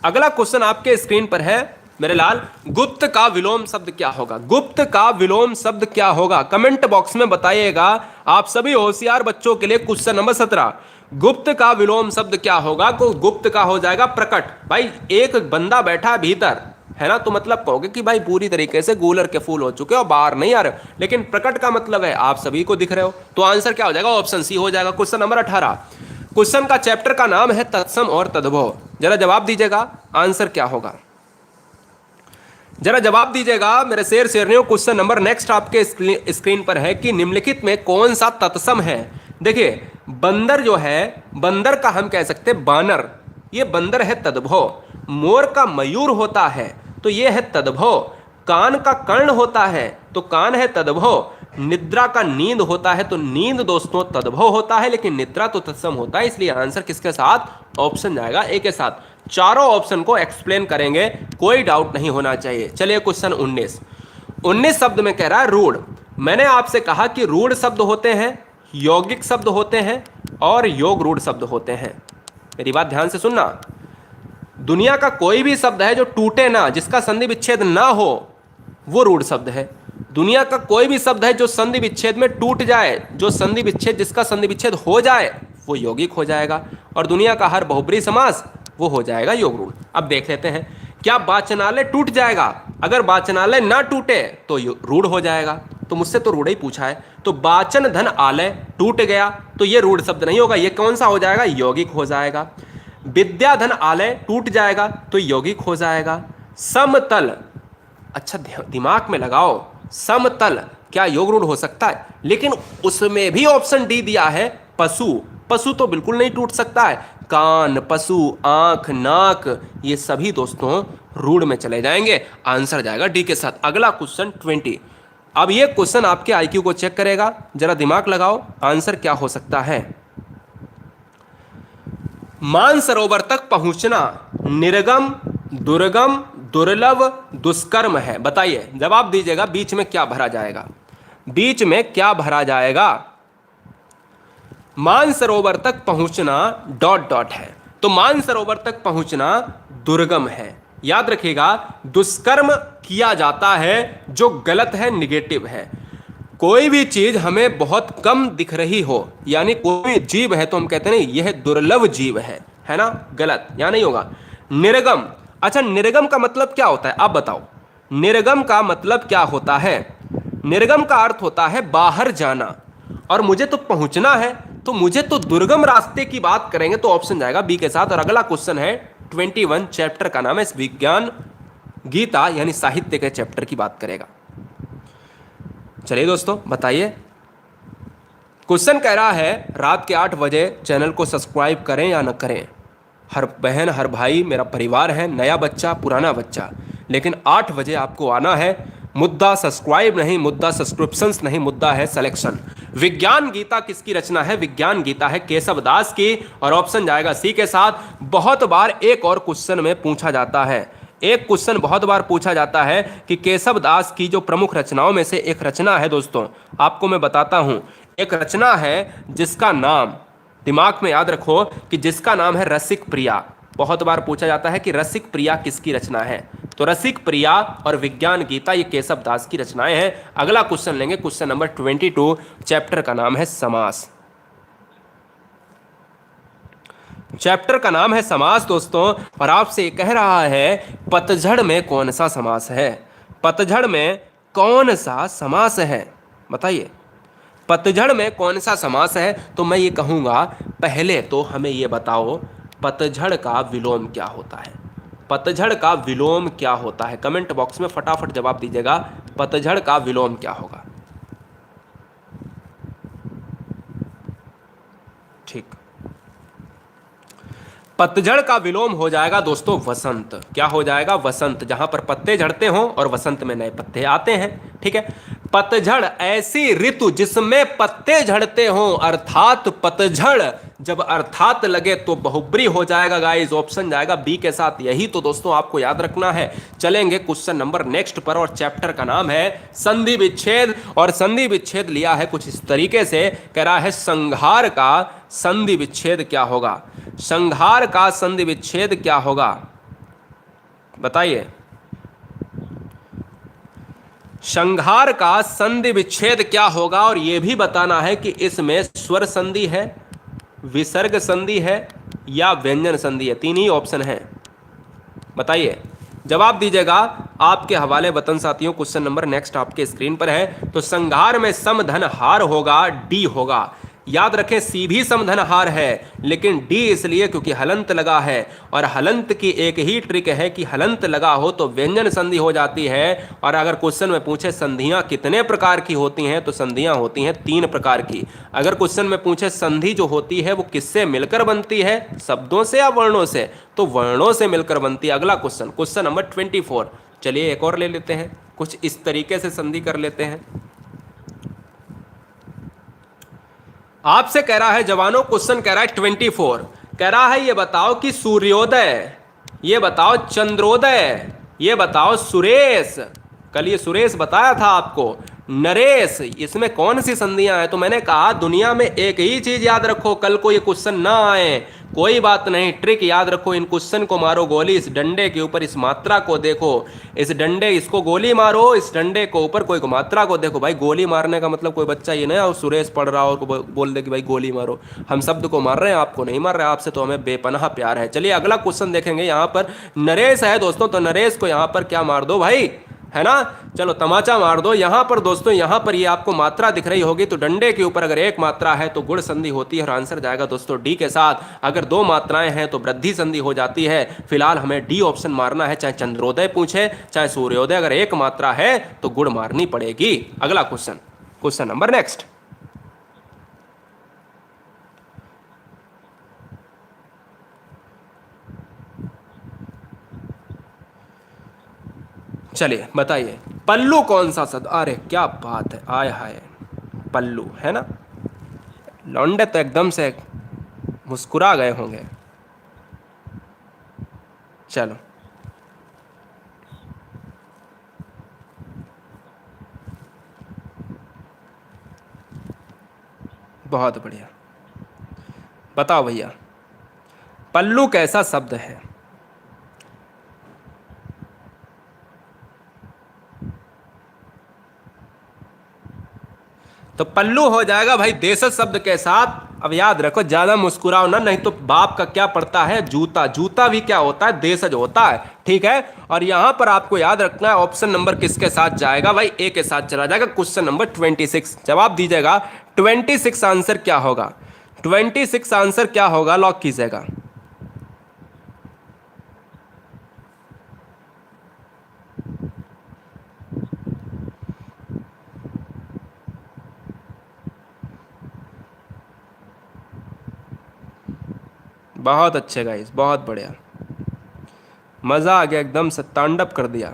अगला क्वेश्चन आपके स्क्रीन पर है मेरे लाल। गुप्त का विलोम शब्द क्या होगा? गुप्त का विलोम शब्द क्या होगा? कमेंट बॉक्स में बताइएगा। आप सभी होशियार बच्चों के लिए क्वेश्चन नंबर 17, गुप्त का विलोम शब्द क्या होगा? को गुप्त का हो जाएगा प्रकट। भाई एक बंदा बैठा भीतर है ना, तो मतलब कहोगे कि भाई पूरी तरीके से गूलर के फूल हो चुके हो, बाहर नहीं आ रहे हो, लेकिन प्रकट का मतलब है आप सभी को दिख रहे हो, तो आंसर क्या हो जाएगा? ऑप्शन सी हो जाएगा। क्वेश्चन नंबर 18, क्वेश्चन का चैप्टर का नाम है तत्सम और तद्भव। जरा जवाब दीजिएगा, आंसर क्या होगा? जरा जवाब दीजिएगा मेरे शेर शेरनियों। क्वेश्चन नंबर नेक्स्ट आपके स्क्रीन पर है कि निम्नलिखित में कौन सा तत्सम है? देखिए बंदर जो है, बंदर का हम कह सकते हैं बानर, ये बंदर है तद्भव। मोर का मयूर होता है तो ये है तद्भव। कान का कर्ण होता है तो कान है तद्भव। निद्रा का नींद होता है तो नींद दोस्तों तद्भव होता है, लेकिन निद्रा तो तत्सम होता है, इसलिए आंसर किसके साथ? ऑप्शन जाएगा ए के साथ। चारों ऑप्शन को एक्सप्लेन करेंगे, कोई डाउट नहीं होना चाहिए। चलिए क्वेश्चन 19, 19 शब्द में कह रहा है रूढ़। मैंने आपसे कहा कि रूढ़ शब्द होते हैं, यौगिक शब्द होते हैं और योग रूढ़ शब्द होते हैं। मेरी बात ध्यान से सुनना। दुनिया का कोई भी शब्द है जो टूटे ना, जिसका संधि विच्छेद ना हो, वो रूढ़ शब्द है। दुनिया का कोई भी शब्द है जो संधि विच्छेद में टूट जाए, जो संधि विच्छेद, जिसका संधि विच्छेद हो जाए, वो यौगिक हो जाएगा। और दुनिया का हर बहुब्रीहि समास वो हो जाएगा योग रूढ़। अब देख लेते हैं, क्या वाचनालय टूट जाएगा? अगर वाचनालय ना टूटे तो रूढ़ हो जाएगा। तो मुझसे तो रूढ़ ही पूछा है, तो वाचन धन आलय टूट गया तो ये रूढ़ शब्द नहीं होगा, ये कौन सा हो जाएगा? यौगिक हो जाएगा। विद्या धन आलय टूट जाएगा तो यौगिक हो जाएगा। समतल, अच्छा दिमाग में लगाओ, समतल क्या योग रूढ़ हो सकता है? लेकिन उसमें भी ऑप्शन डी दिया है पशु। पशु तो बिल्कुल नहीं टूट सकता है। कान, पशु, आंख, नाक, ये सभी दोस्तों रूढ़ में चले जाएंगे। आंसर जाएगा डी के साथ। अगला क्वेश्चन 20, अब ये क्वेश्चन आपके आईक्यू को चेक करेगा, जरा दिमाग लगाओ, आंसर क्या हो सकता है? मानसरोवर तक पहुंचना निर्गम, दुर्गम, दुर्लभ, दुष्कर्म है। बताइए, जवाब दीजिएगा, बीच में क्या भरा जाएगा? बीच में क्या भरा जाएगा? मानसरोवर तक पहुंचना डॉट डॉट है, तो मानसरोवर तक पहुंचना दुर्गम है। याद रखिएगा, दुष्कर्म किया जाता है जो गलत है, निगेटिव है। कोई भी चीज हमें बहुत कम दिख रही हो, यानी कोई जीव है तो हम कहते हैं नहीं यह दुर्लभ जीव है ना, गलत, यहां नहीं होगा। निर्गम, अच्छा निर्गम का मतलब क्या होता है आप बताओ? निर्गम का मतलब क्या होता है? निर्गम का अर्थ होता है बाहर जाना, और मुझे तो पहुंचना है, तो मुझे तो दुर्गम रास्ते की बात करेंगे, तो ऑप्शन जाएगा बी के साथ। और अगला क्वेश्चन है 21, चैप्टर का नाम है विज्ञान गीता, यानी साहित्य के चैप्टर की बात करेगा। चलिए दोस्तों बताइए, क्वेश्चन कह रहा है रात के 8 बजे चैनल को सब्सक्राइब करें या न करें। हर बहन हर भाई मेरा परिवार है, नया बच्चा पुराना बच्चा, लेकिन 8 बजे आपको आना है। मुद्दा सब्सक्राइब नहीं, मुद्दा सब्सक्रिप्शंस नहीं, मुद्दा है सिलेक्शन। विज्ञान गीता किसकी रचना है? विज्ञान गीता है केशव दास की, और ऑप्शन जाएगा सी के साथ। बहुत बार एक और क्वेश्चन में पूछा जाता है, एक क्वेश्चन बहुत बार पूछा जाता है कि केशव दास की जो प्रमुख रचनाओं में से एक रचना है दोस्तों, आपको मैं बताता हूं, एक रचना है जिसका नाम, दिमाग में याद रखो कि जिसका नाम है रसिक प्रिया। बहुत बार पूछा जाता है कि रसिक प्रिया किसकी रचना है, तो रसिक प्रिया और विज्ञान गीता ये केशव दास की रचनाएं हैं। अगला क्वेश्चन लेंगे, क्वेश्चन नंबर 22। चैप्टर का नाम है समास। चैप्टर का नाम है समास दोस्तों, और आपसे कह रहा है पतझड़ में कौन सा समास है। पतझड़ में कौन सा समास है, बताइए। पतझड़ में कौन सा समास है? तो मैं ये कहूंगा, पहले तो हमें ये बताओ पतझड़ का विलोम क्या होता है। पतझड़ का विलोम क्या होता है? कमेंट बॉक्स में फटाफट जवाब दीजिएगा, पतझड़ का विलोम क्या होगा। ठीक, पतझड़ का विलोम हो जाएगा दोस्तों वसंत। क्या हो जाएगा? वसंत, जहां पर पत्ते झड़ते हों और वसंत में नए पत्ते आते हैं। ठीक है, पतझड़ ऐसी ऋतु जिसमें पत्ते झड़ते हों, अर्थात पतझड़ जब अर्थात लगे तो बहुब्री हो जाएगा गाइस। ऑप्शन जाएगा बी के साथ। यही तो दोस्तों आपको याद रखना है। चलेंगे क्वेश्चन नंबर नेक्स्ट पर, और चैप्टर का नाम है संधि विच्छेद। और संधि विच्छेद लिया है कुछ इस तरीके से, कह रहा है संघार का संधि विच्छेद क्या होगा। संघार का संधि विच्छेद क्या होगा, बताइए। संघार का संधि विच्छेद क्या होगा, और यह भी बताना है कि इसमें स्वर संधि है, विसर्ग संधि है, या व्यंजन संधि है। तीन ही ऑप्शन है, बताइए, जवाब दीजिएगा। आपके हवाले वतन साथियों, क्वेश्चन नंबर नेक्स्ट आपके स्क्रीन पर है। तो संघार में समधन हार होगा, डी होगा। याद रखें सी भी समधन हार है, लेकिन डी इसलिए क्योंकि हलंत लगा है, और हलंत की एक ही ट्रिक है कि हलंत लगा हो तो व्यंजन संधि हो जाती है। और अगर क्वेश्चन में पूछे संधियां कितने प्रकार की होती हैं, तो संधियां होती हैं 3 प्रकार की। अगर क्वेश्चन में पूछे संधि जो होती है वो किससे मिलकर बनती है, शब्दों से या वर्णों से, तो वर्णों से मिलकर बनती है। अगला क्वेश्चन, क्वेश्चन नंबर 24। चलिए एक और ले लेते हैं, कुछ इस तरीके से संधि कर लेते हैं। आपसे कह रहा है जवानों, क्वेश्चन कह रहा है 24, कह रहा है ये बताओ कि सूर्योदय, ये बताओ चंद्रोदय, ये बताओ सुरेश। कल ये सुरेश बताया था आपको, नरेश, इसमें कौन सी संधियां हैं? तो मैंने कहा दुनिया में एक ही चीज याद रखो, कल को ये क्वेश्चन ना आए कोई बात नहीं, ट्रिक याद रखो। इन क्वेश्चन को मारो गोली, इस डंडे के ऊपर इस मात्रा को देखो, इस डंडे, इसको गोली मारो, इस डंडे को ऊपर कोई मात्रा को देखो। भाई गोली मारने का मतलब कोई बच्चा ये ना सुरेश पढ़ रहा हो और बोल दे कि भाई गोली मारो। हम शब्द को मार रहे हैं, आपको नहीं मार रहे, आपसे तो हमें बेपनाह प्यार है। चलिए अगला क्वेश्चन देखेंगे। यहाँ पर नरेश है दोस्तों, तो नरेश को यहाँ पर क्या मार दो भाई, है ना, चलो तमाचा मार दो। यहां पर दोस्तों, यहां पर ये आपको मात्रा दिख रही होगी, तो डंडे के ऊपर अगर एक मात्रा है तो गुण संधि होती है, और आंसर जाएगा दोस्तों डी के साथ। अगर 2 मात्राएं हैं तो वृद्धि संधि हो जाती है। फिलहाल हमें डी ऑप्शन मारना है, चाहे चंद्रोदय पूछे चाहे सूर्योदय, अगर एक मात्रा है तो गुण मारनी पड़ेगी। अगला क्वेश्चन, क्वेश्चन नंबर नेक्स्ट। चलिए बताइए, पल्लू कौन सा शब्द, अरे क्या बात है, आय हाय, पल्लू है ना। लौंडे तो एकदम से मुस्कुरा गए होंगे। चलो बहुत बढ़िया, बताओ भैया पल्लू कैसा शब्द है। तो पल्लू हो जाएगा भाई देशज शब्द के साथ। अब याद रखो, ज्यादा मुस्कुराओ ना, नहीं तो बाप का क्या पड़ता है, जूता। जूता भी क्या होता है, देशज होता है, ठीक है। और यहां पर आपको याद रखना है ऑप्शन नंबर किसके साथ जाएगा भाई, ए के साथ चला जाएगा। क्वेश्चन नंबर 26, जवाब दीजिएगा 26 आंसर क्या होगा, 26 आंसर क्या होगा, लॉक कीजिएगा। बहुत अच्छे गाइस, बहुत बढ़िया, मज़ा आ गया, एकदम से तांडव कर दिया।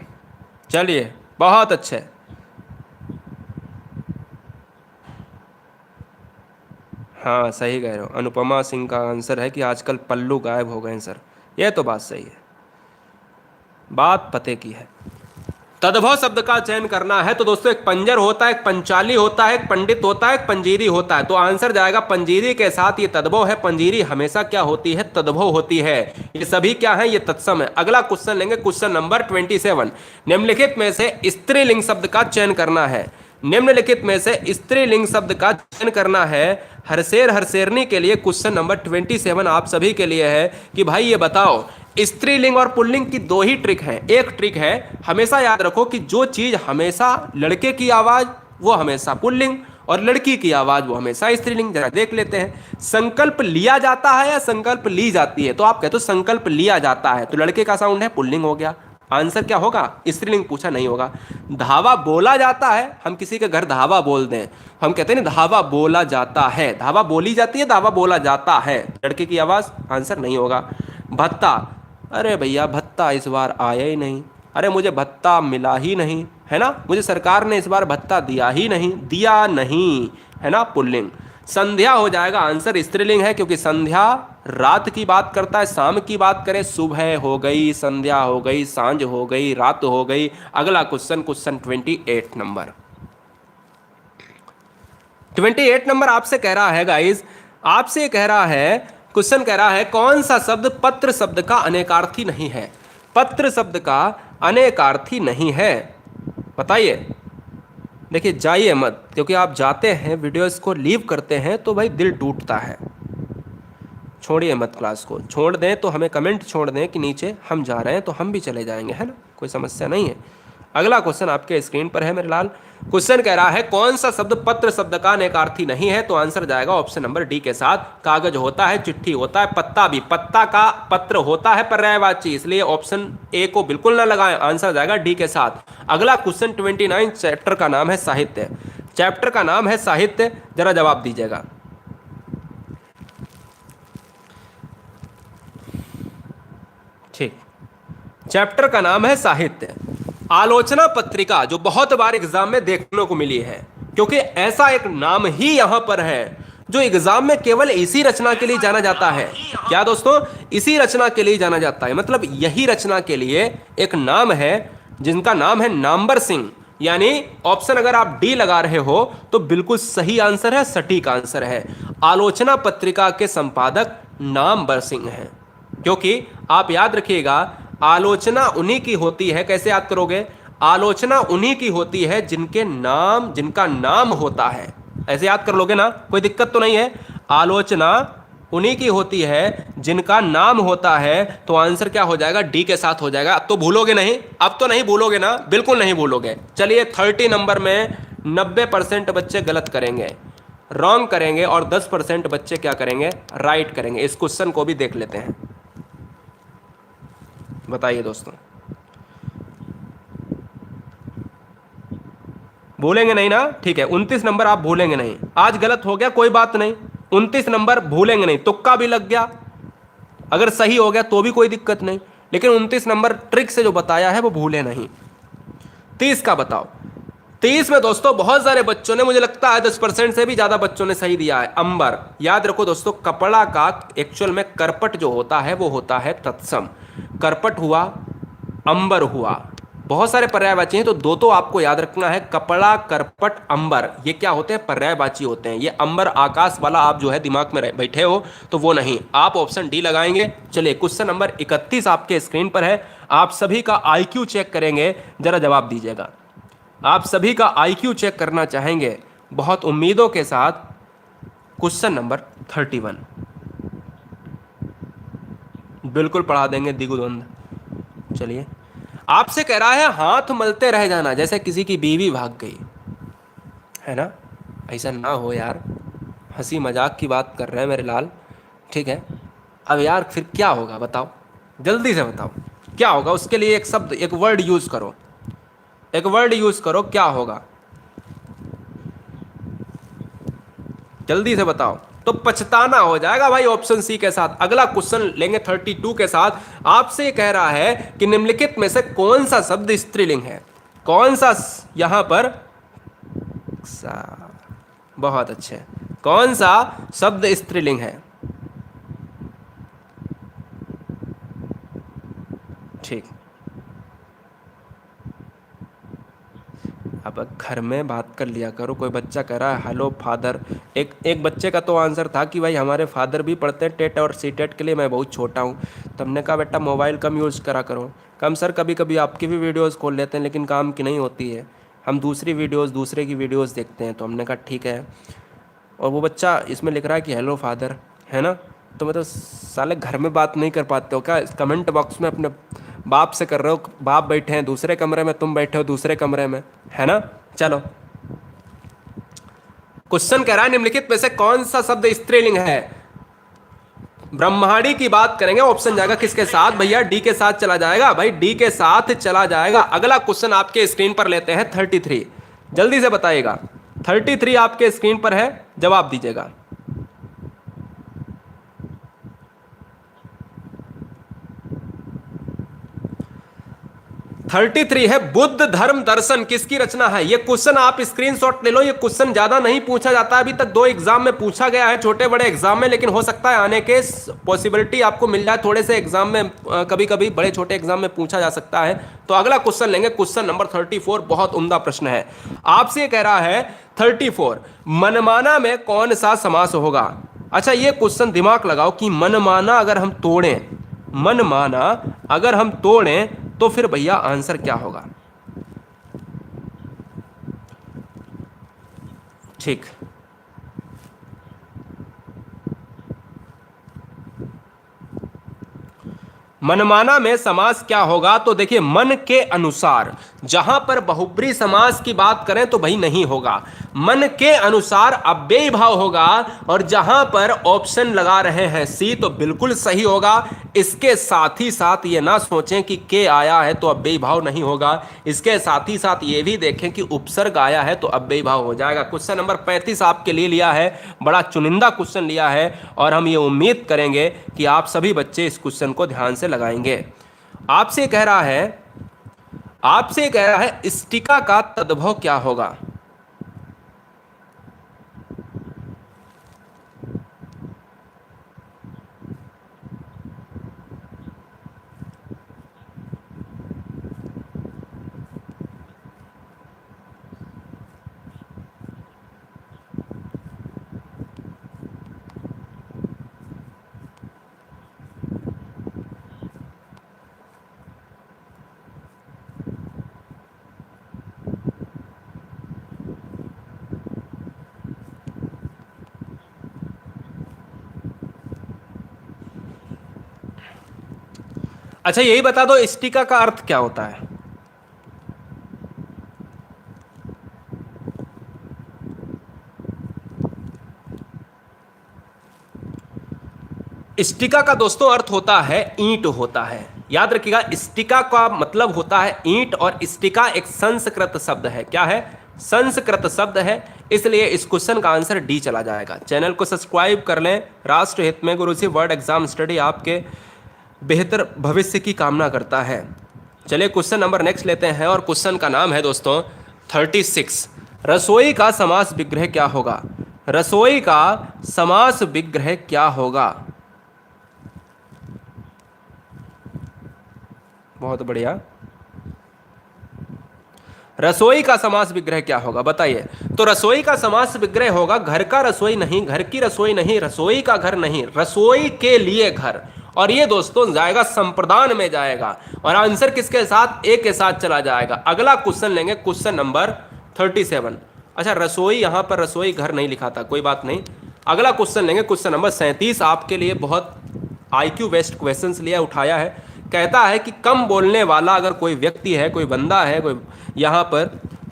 चलिए बहुत अच्छे। हाँ सही कह रहे हो, अनुपमा सिंह का आंसर है कि आजकल पल्लू गायब हो गए हैं सर। ये तो बात सही है, बात पते की है। तद्भव शब्द का चयन करना है तो दोस्तों एक पंजर होता है, एक पंचाली होता है, एक पंडित होता है, एक पंजीरी होता है। तो आंसर जाएगा पंजीरी के साथ, ये तद्भव है। पंजीरी हमेशा क्या होती है? तद्भव होती है। ये सभी क्या है? ये तत्सम है। अगला क्वेश्चन लेंगे, क्वेश्चन नंबर 27। निम्नलिखित में से स्त्रीलिंग शब्द का चयन करना है। निम्नलिखित में से स्त्रीलिंग शब्द का चयन करना है। हरशेर हरशेरनी के लिए क्वेश्चन नंबर 27 आप सभी के लिए है कि भाई ये बताओ, स्त्रीलिंग और पुल्लिंग की दो ही ट्रिक है। एक ट्रिक है, हमेशा याद रखो कि जो चीज हमेशा लड़के की आवाज वो हमेशा पुल्लिंग और लड़की की आवाज वो हमेशा स्त्रीलिंग। जरा देख लेते हैं, संकल्प लिया जाता है या संकल्प ली जाती है? तो आप कहते हो संकल्प लिया जाता है, तो लड़के का साउंड है, पुल्लिंग हो गया। आंसर क्या होगा? स्त्रीलिंग पूछा नहीं होगा। धावा बोला जाता है, हम किसी के घर धावा बोल दें, हम कहते हैं ना धावा बोला जाता है। धावा बोली जाती है, धावा बोला जाता है, लड़के की आवाज। आंसर नहीं होगा। भत्ता, अरे भैया भत्ता इस बार आया ही नहीं, अरे मुझे भत्ता मिला ही नहीं, है ना, मुझे सरकार ने इस बार भत्ता दिया ही नहीं, दिया नहीं, है ना, पुल्लिंग। संध्या हो जाएगा, आंसर स्त्रीलिंग है, क्योंकि संध्या रात की बात करता है। शाम की बात करें, सुबह हो गई, संध्या हो गई, सांझ हो गई, रात हो गई। अगला क्वेश्चन, क्वेश्चन 28 नंबर। 28 नंबर आपसे कह रहा है गाइस, आपसे कह रहा है, क्वेश्चन कह रहा है कौन सा शब्द पत्र शब्द का अनेकार्थी नहीं है? पत्र शब्द का अनेकार्थी नहीं है, बताइए। देखिए जाइए मत, क्योंकि आप जाते हैं वीडियोस को लीव करते हैं तो भाई दिल टूटता है। छोड़िए मत, क्लास को छोड़ दें तो हमें कमेंट छोड़ दें कि नीचे हम जा रहे हैं, तो हम भी चले जाएंगे, है ना, कोई समस्या नहीं है। अगला क्वेश्चन आपके स्क्रीन पर है मेरे लाल। क्वेश्चन कह रहा है कौन सा शब्द पत्र शब्द का अनेकार्थी नहीं है? तो आंसर जाएगा ऑप्शन नंबर डी के साथ। कागज होता है, चिट्ठी होता है, पत्ता भी, पत्ता का पत्र होता है पर्यायवाची, इसलिए ऑप्शन ए को बिल्कुल ना लगाएं, आंसर जाएगा डी के साथ। अगला क्वेश्चन 29, चैप्टर का नाम है साहित्य। चैप्टर का नाम है साहित्य, जरा जवाब दीजिएगा। ठीक, चैप्टर का नाम है साहित्य। आलोचना पत्रिका जो बहुत बार एग्जाम में देखने को मिली है, क्योंकि ऐसा एक नाम ही यहां पर है जो एग्जाम में केवल इसी रचना के लिए जाना जाता है। क्या दोस्तों? इसी रचना के लिए जाना जाता है, मतलब यही रचना के लिए एक नाम है जिनका नाम है नामवर सिंह। यानी ऑप्शन अगर आप डी लगा रहे हो तो बिल्कुल सही आंसर है, सटीक आंसर है। आलोचना पत्रिका के संपादक नामवर सिंह हैं। क्योंकि आप याद रखिएगा, आलोचना उन्हीं की होती है, कैसे याद करोगे? आलोचना उन्हीं की होती है जिनके नाम, जिनका नाम होता है। ऐसे याद कर लोगे ना, कोई दिक्कत तो नहीं है। आलोचना उन्हीं की होती है जिनका नाम होता है, तो आंसर क्या हो जाएगा? डी के साथ हो जाएगा। अब तो भूलोगे नहीं, अब तो नहीं भूलोगे ना, बिल्कुल नहीं भूलोगे। चलिए 30 नंबर में 90% बच्चे गलत करेंगे, रॉन्ग करेंगे, और 10% बच्चे क्या करेंगे? राइट करेंगे। इस क्वेश्चन को भी देख लेते हैं, बताइए दोस्तों। भूलेंगे नहीं ना? ठीक है, 29 नंबर आप भूलेंगे नहीं। आज गलत हो गया कोई बात नहीं, 29 नंबर भूलेंगे नहीं। तुक्का भी लग गया, अगर सही हो गया तो भी कोई दिक्कत नहीं, लेकिन 29 नंबर ट्रिक से जो बताया है वो भूले नहीं। 30 का बताओ। 30 में दोस्तों बहुत सारे बच्चों ने, मुझे लगता है 10% से भी ज्यादा बच्चों ने सही दिया है, अंबर। याद रखो दोस्तों, कपड़ा का एक्चुअल में करपट जो होता है वो होता है तत्सम। करपट हुआ, अंबर हुआ, बहुत सारे पर्यायवाची हैं, तो दो तो आपको याद रखना है, कपड़ा, करपट, अंबर, ये क्या होते हैं? पर्यायवाची होते हैं। ये अंबर आकाश वाला आप जो है दिमाग में बैठे हो तो वो नहीं, आप ऑप्शन डी लगाएंगे। चलिए क्वेश्चन नंबर 31 आपके स्क्रीन पर है। आप सभी का आईक्यू चेक करेंगे, जरा जवाब दीजिएगा। आप सभी का आईक्यू चेक करना चाहेंगे बहुत उम्मीदों के साथ। क्वेश्चन नंबर 31 बिल्कुल पढ़ा देंगे दिगुदंद। चलिए, आपसे कह रहा है हाथ मलते रह जाना जैसे किसी की बीवी भाग गई, है ना? ऐसा ना हो यार, हंसी मजाक की बात कर रहे हैं मेरे लाल, ठीक है? अब यार फिर क्या होगा बताओ, जल्दी से बताओ क्या होगा। उसके लिए एक शब्द, एक वर्ड यूज करो, एक वर्ड यूज करो, क्या होगा? जल्दी से बताओ। तो पछताना हो जाएगा भाई ऑप्शन सी के साथ। अगला क्वेश्चन लेंगे 32 के साथ। आपसे कह रहा है कि निम्नलिखित में से कौन सा शब्द स्त्रीलिंग है? कौन सा यहां पर बहुत अच्छे, कौन सा शब्द स्त्रीलिंग है? ठीक, घर में बात कर लिया करो। कोई बच्चा कह रहा है हेलो फादर, एक बच्चे का तो आंसर था कि भाई हमारे फादर भी पढ़ते हैं टेट और सी टेट के लिए, मैं बहुत छोटा हूँ। तो हमने कहा बेटा मोबाइल कम यूज़ करा करो। कम सर कभी कभी आपकी भी वीडियोज़ खोल लेते हैं लेकिन काम की नहीं होती है, हम दूसरी वीडियोज़ दूसरे की वीडियोज़ देखते हैं। तो हमने कहा ठीक है। और वो बच्चा इसमें लिख रहा है कि हेलो फादर, है ना। तो मतलब साले घर में बात नहीं कर पाते हो क्या, कमेंट बॉक्स में अपने बाप से कर रहे हो, बाप बैठे हैं दूसरे कमरे में, तुम बैठे हो दूसरे कमरे में, है ना। चलो क्वेश्चन कह रहा है निम्नलिखित में से कौन सा शब्द स्त्रीलिंग है। ब्रह्मांडी की बात करेंगे, ऑप्शन जाएगा किसके साथ भैया, डी के साथ चला जाएगा भाई, डी के साथ चला जाएगा। अगला क्वेश्चन आपके स्क्रीन पर लेते हैं 33, जल्दी से बताइएगा। 33 आपके स्क्रीन पर है, जवाब दीजिएगा। 33 है बुद्ध धर्म दर्शन किसकी रचना है। ये क्वेश्चन आप स्क्रीनशॉट ले लो, ये क्वेश्चन ज्यादा नहीं पूछा जाता है, अभी तक 2 एग्जाम में पूछा गया है, छोटे बड़े एग्जाम में, लेकिन हो सकता है आने के पॉसिबिलिटी आपको मिल जाए थोड़े से एग्जाम में, कभी कभी बड़े छोटे एग्जाम में पूछा जा सकता है। तो अगला क्वेश्चन लेंगे, क्वेश्चन नंबर 34, बहुत उम्दा प्रश्न है। आपसे कह रहा है 34, मनमाना में कौन सा समास होगा। अच्छा ये क्वेश्चन दिमाग लगाओ कि मनमाना अगर हम तोड़ें, मनमाना अगर हम तोड़ें तो फिर भैया आंसर क्या होगा। ठीक, मनमाना में समास क्या होगा। तो देखिए मन के अनुसार, जहां पर बहुब्री समास की बात करें तो भाई नहीं होगा, मन के अनुसार अव्ययी भाव होगा। और जहां पर ऑप्शन लगा रहे हैं सी तो बिल्कुल सही होगा। इसके साथ ही साथ ये ना सोचें कि के आया है तो अव्ययी भाव नहीं होगा, इसके साथ ही साथ ये भी देखें कि उपसर्ग आया है तो अव्ययी भाव हो जाएगा। क्वेश्चन नंबर 35 आपके लिए लिया है, बड़ा चुनिंदा क्वेश्चन लिया है और हम ये उम्मीद करेंगे कि आप सभी बच्चे इस क्वेश्चन को ध्यान से लगाएंगे। आपसे कह रहा है स्टिका का तद्भव क्या होगा। अच्छा यही बता दो स्टिका का अर्थ क्या होता है। स्टिका का दोस्तों अर्थ होता है ईंट होता है, याद रखिएगा। स्टिका का मतलब होता है ईंट और स्टिका एक संस्कृत शब्द है। क्या है, संस्कृत शब्द है, इसलिए इस क्वेश्चन का आंसर डी चला जाएगा। चैनल को सब्सक्राइब कर लें। राष्ट्र हित में गुरुजी वर्ड एग्जाम स्टडी आपके बेहतर भविष्य की कामना करता है। चलिए क्वेश्चन नंबर नेक्स्ट लेते हैं और क्वेश्चन का नाम है दोस्तों 36, रसोई का समास विग्रह क्या होगा। रसोई का समास विग्रह क्या होगा। बहुत बढ़िया, रसोई का समास विग्रह क्या होगा बताइए। तो रसोई का समास विग्रह होगा घर का रसोई नहीं, घर की रसोई नहीं, रसोई का घर नहीं, रसोई के लिए घर। और ये दोस्तों जाएगा संप्रदान में जाएगा और आंसर किसके साथ, ए के साथ चला जाएगा। अगला क्वेश्चन लेंगे, क्वेश्चन नंबर 37। अच्छा रसोई, यहां पर रसोई घर नहीं लिखा था, कोई बात नहीं। अगला क्वेश्चन लेंगे, क्वेश्चन नंबर 37 आपके लिए बहुत IQ बेस्ड क्वेश्चंस लिया उठाया है। कहता है कि कम बोलने वाला अगर कोई व्यक्ति है, कोई बंदा है, कोई यहाँ पर,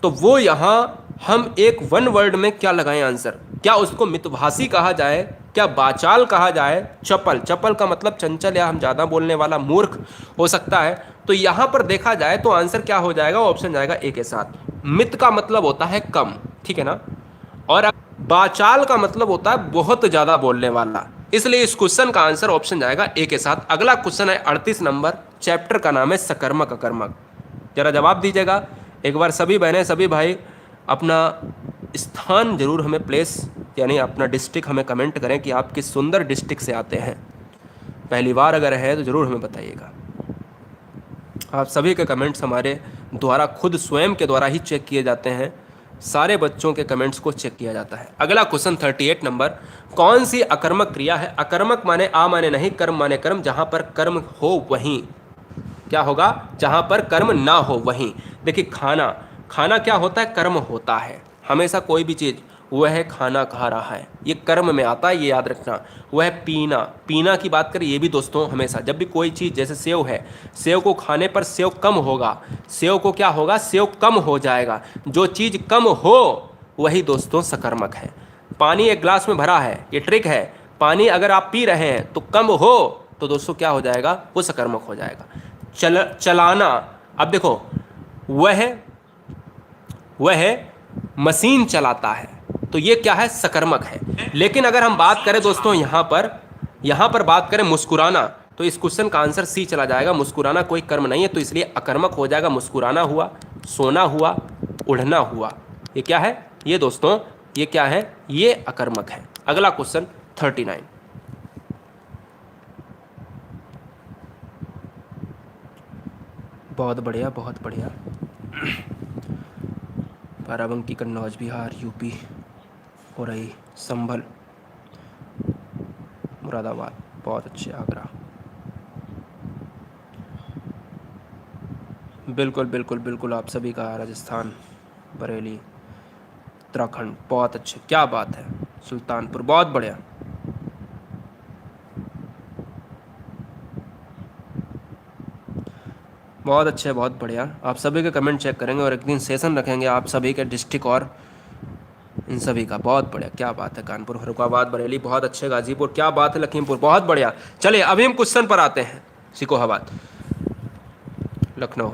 तो वो यहाँ हम एक वन वर्ड में क्या लगाएं आंसर। क्या उसको मितभाषी कहा जाए, क्या बाचाल कहा जाए, चपल, चपल का मतलब चंचल या हम ज़्यादा बोलने वाला, मूर्ख हो सकता है। तो यहाँ पर देखा जाए तो आंसर क्या हो जाएगा, ऑप्शन जाएगा ए के साथ। मित का मतलब होता है कम, ठीक है ना, और बाचाल का मतलब होता है बहुत ज़्यादा बोलने वाला, इसलिए इस क्वेश्चन का आंसर ऑप्शन जाएगा ए के साथ। अगला क्वेश्चन है 38 नंबर, चैप्टर का नाम है सकर्मक अकर्मक। जरा जवाब दीजिएगा एक बार, सभी बहनें सभी भाई अपना स्थान जरूर हमें प्लेस यानी अपना डिस्ट्रिक्ट हमें कमेंट करें कि आप किस सुंदर डिस्ट्रिक्ट से आते हैं। पहली बार अगर है तो ज़रूर हमें बताइएगा। आप सभी के कमेंट्स हमारे द्वारा, खुद स्वयं के द्वारा ही चेक किए जाते हैं। सारे बच्चों के कमेंट्स को चेक किया जाता है। अगला क्वेश्चन 38 नंबर, कौन सी अकर्मक क्रिया है? अकर्मक माने आ माने नहीं, कर्म माने कर्म, जहां पर कर्म हो वहीं क्या होगा? जहां पर कर्म ना हो वहीं। देखिए खाना, खाना क्या होता है? कर्म होता है। हमेशा कोई भी चीज, वह है खाना खा रहा है, ये कर्म में आता है, ये याद रखना। वह है पीना, पीना की बात करें, ये भी दोस्तों हमेशा जब भी कोई चीज़, जैसे सेव है, सेव को खाने पर सेव कम होगा, सेव को क्या होगा? सेव कम हो जाएगा। जो चीज़ कम हो वही दोस्तों सकर्मक है। पानी एक ग्लास में भरा है, ये ट्रिक है। पानी अगर आप पी रहे हैं तो कम हो तो दोस्तों क्या हो जाएगा? वो सकर्मक हो जाएगा। चलाना, अब देखो वह मशीन चलाता है, तो ये क्या है? सकर्मक है। लेकिन अगर हम बात करें दोस्तों यहाँ पर बात करें मुस्कुराना, तो इस क्वेश्चन का आंसर सी चला जाएगा। मुस्कुराना कोई कर्म नहीं है, तो इसलिए अकर्मक हो जाएगा। मुस्कुराना हुआ, सोना हुआ, उड़ना हुआ, ये क्या है? ये दोस्तों ये क्या है? ये अकर्मक है। अगला क्वेश्चन 39, बहुत बढ़िया बहुत बढ़िया। बाराबंकी, कन्नौज बिहार, यूपी हो रही, संभल, मुरादाबाद, बहुत अच्छे, आगरा, बिल्कुल बिल्कुल बिल्कुल आप सभी का, राजस्थान, बरेली, उत्तराखंड, बहुत अच्छे, क्या बात है, सुल्तानपुर, बहुत बढ़िया। बहुत अच्छे, बहुत बढ़िया। आप सभी के कमेंट चेक करेंगे और एक दिन सेशन रखेंगे आप सभी के डिस्ट्रिक्ट और इन सभी का। बहुत बढ़िया, क्या बात है। कानपुर, फरुखाबाद, बरेली, बहुत अच्छे। गाजीपुर, क्या बात है। लखीमपुर, बहुत बढ़िया। चलिए अभी हम क्वेश्चन पर आते हैं। सिकोहाबाद, लखनऊ,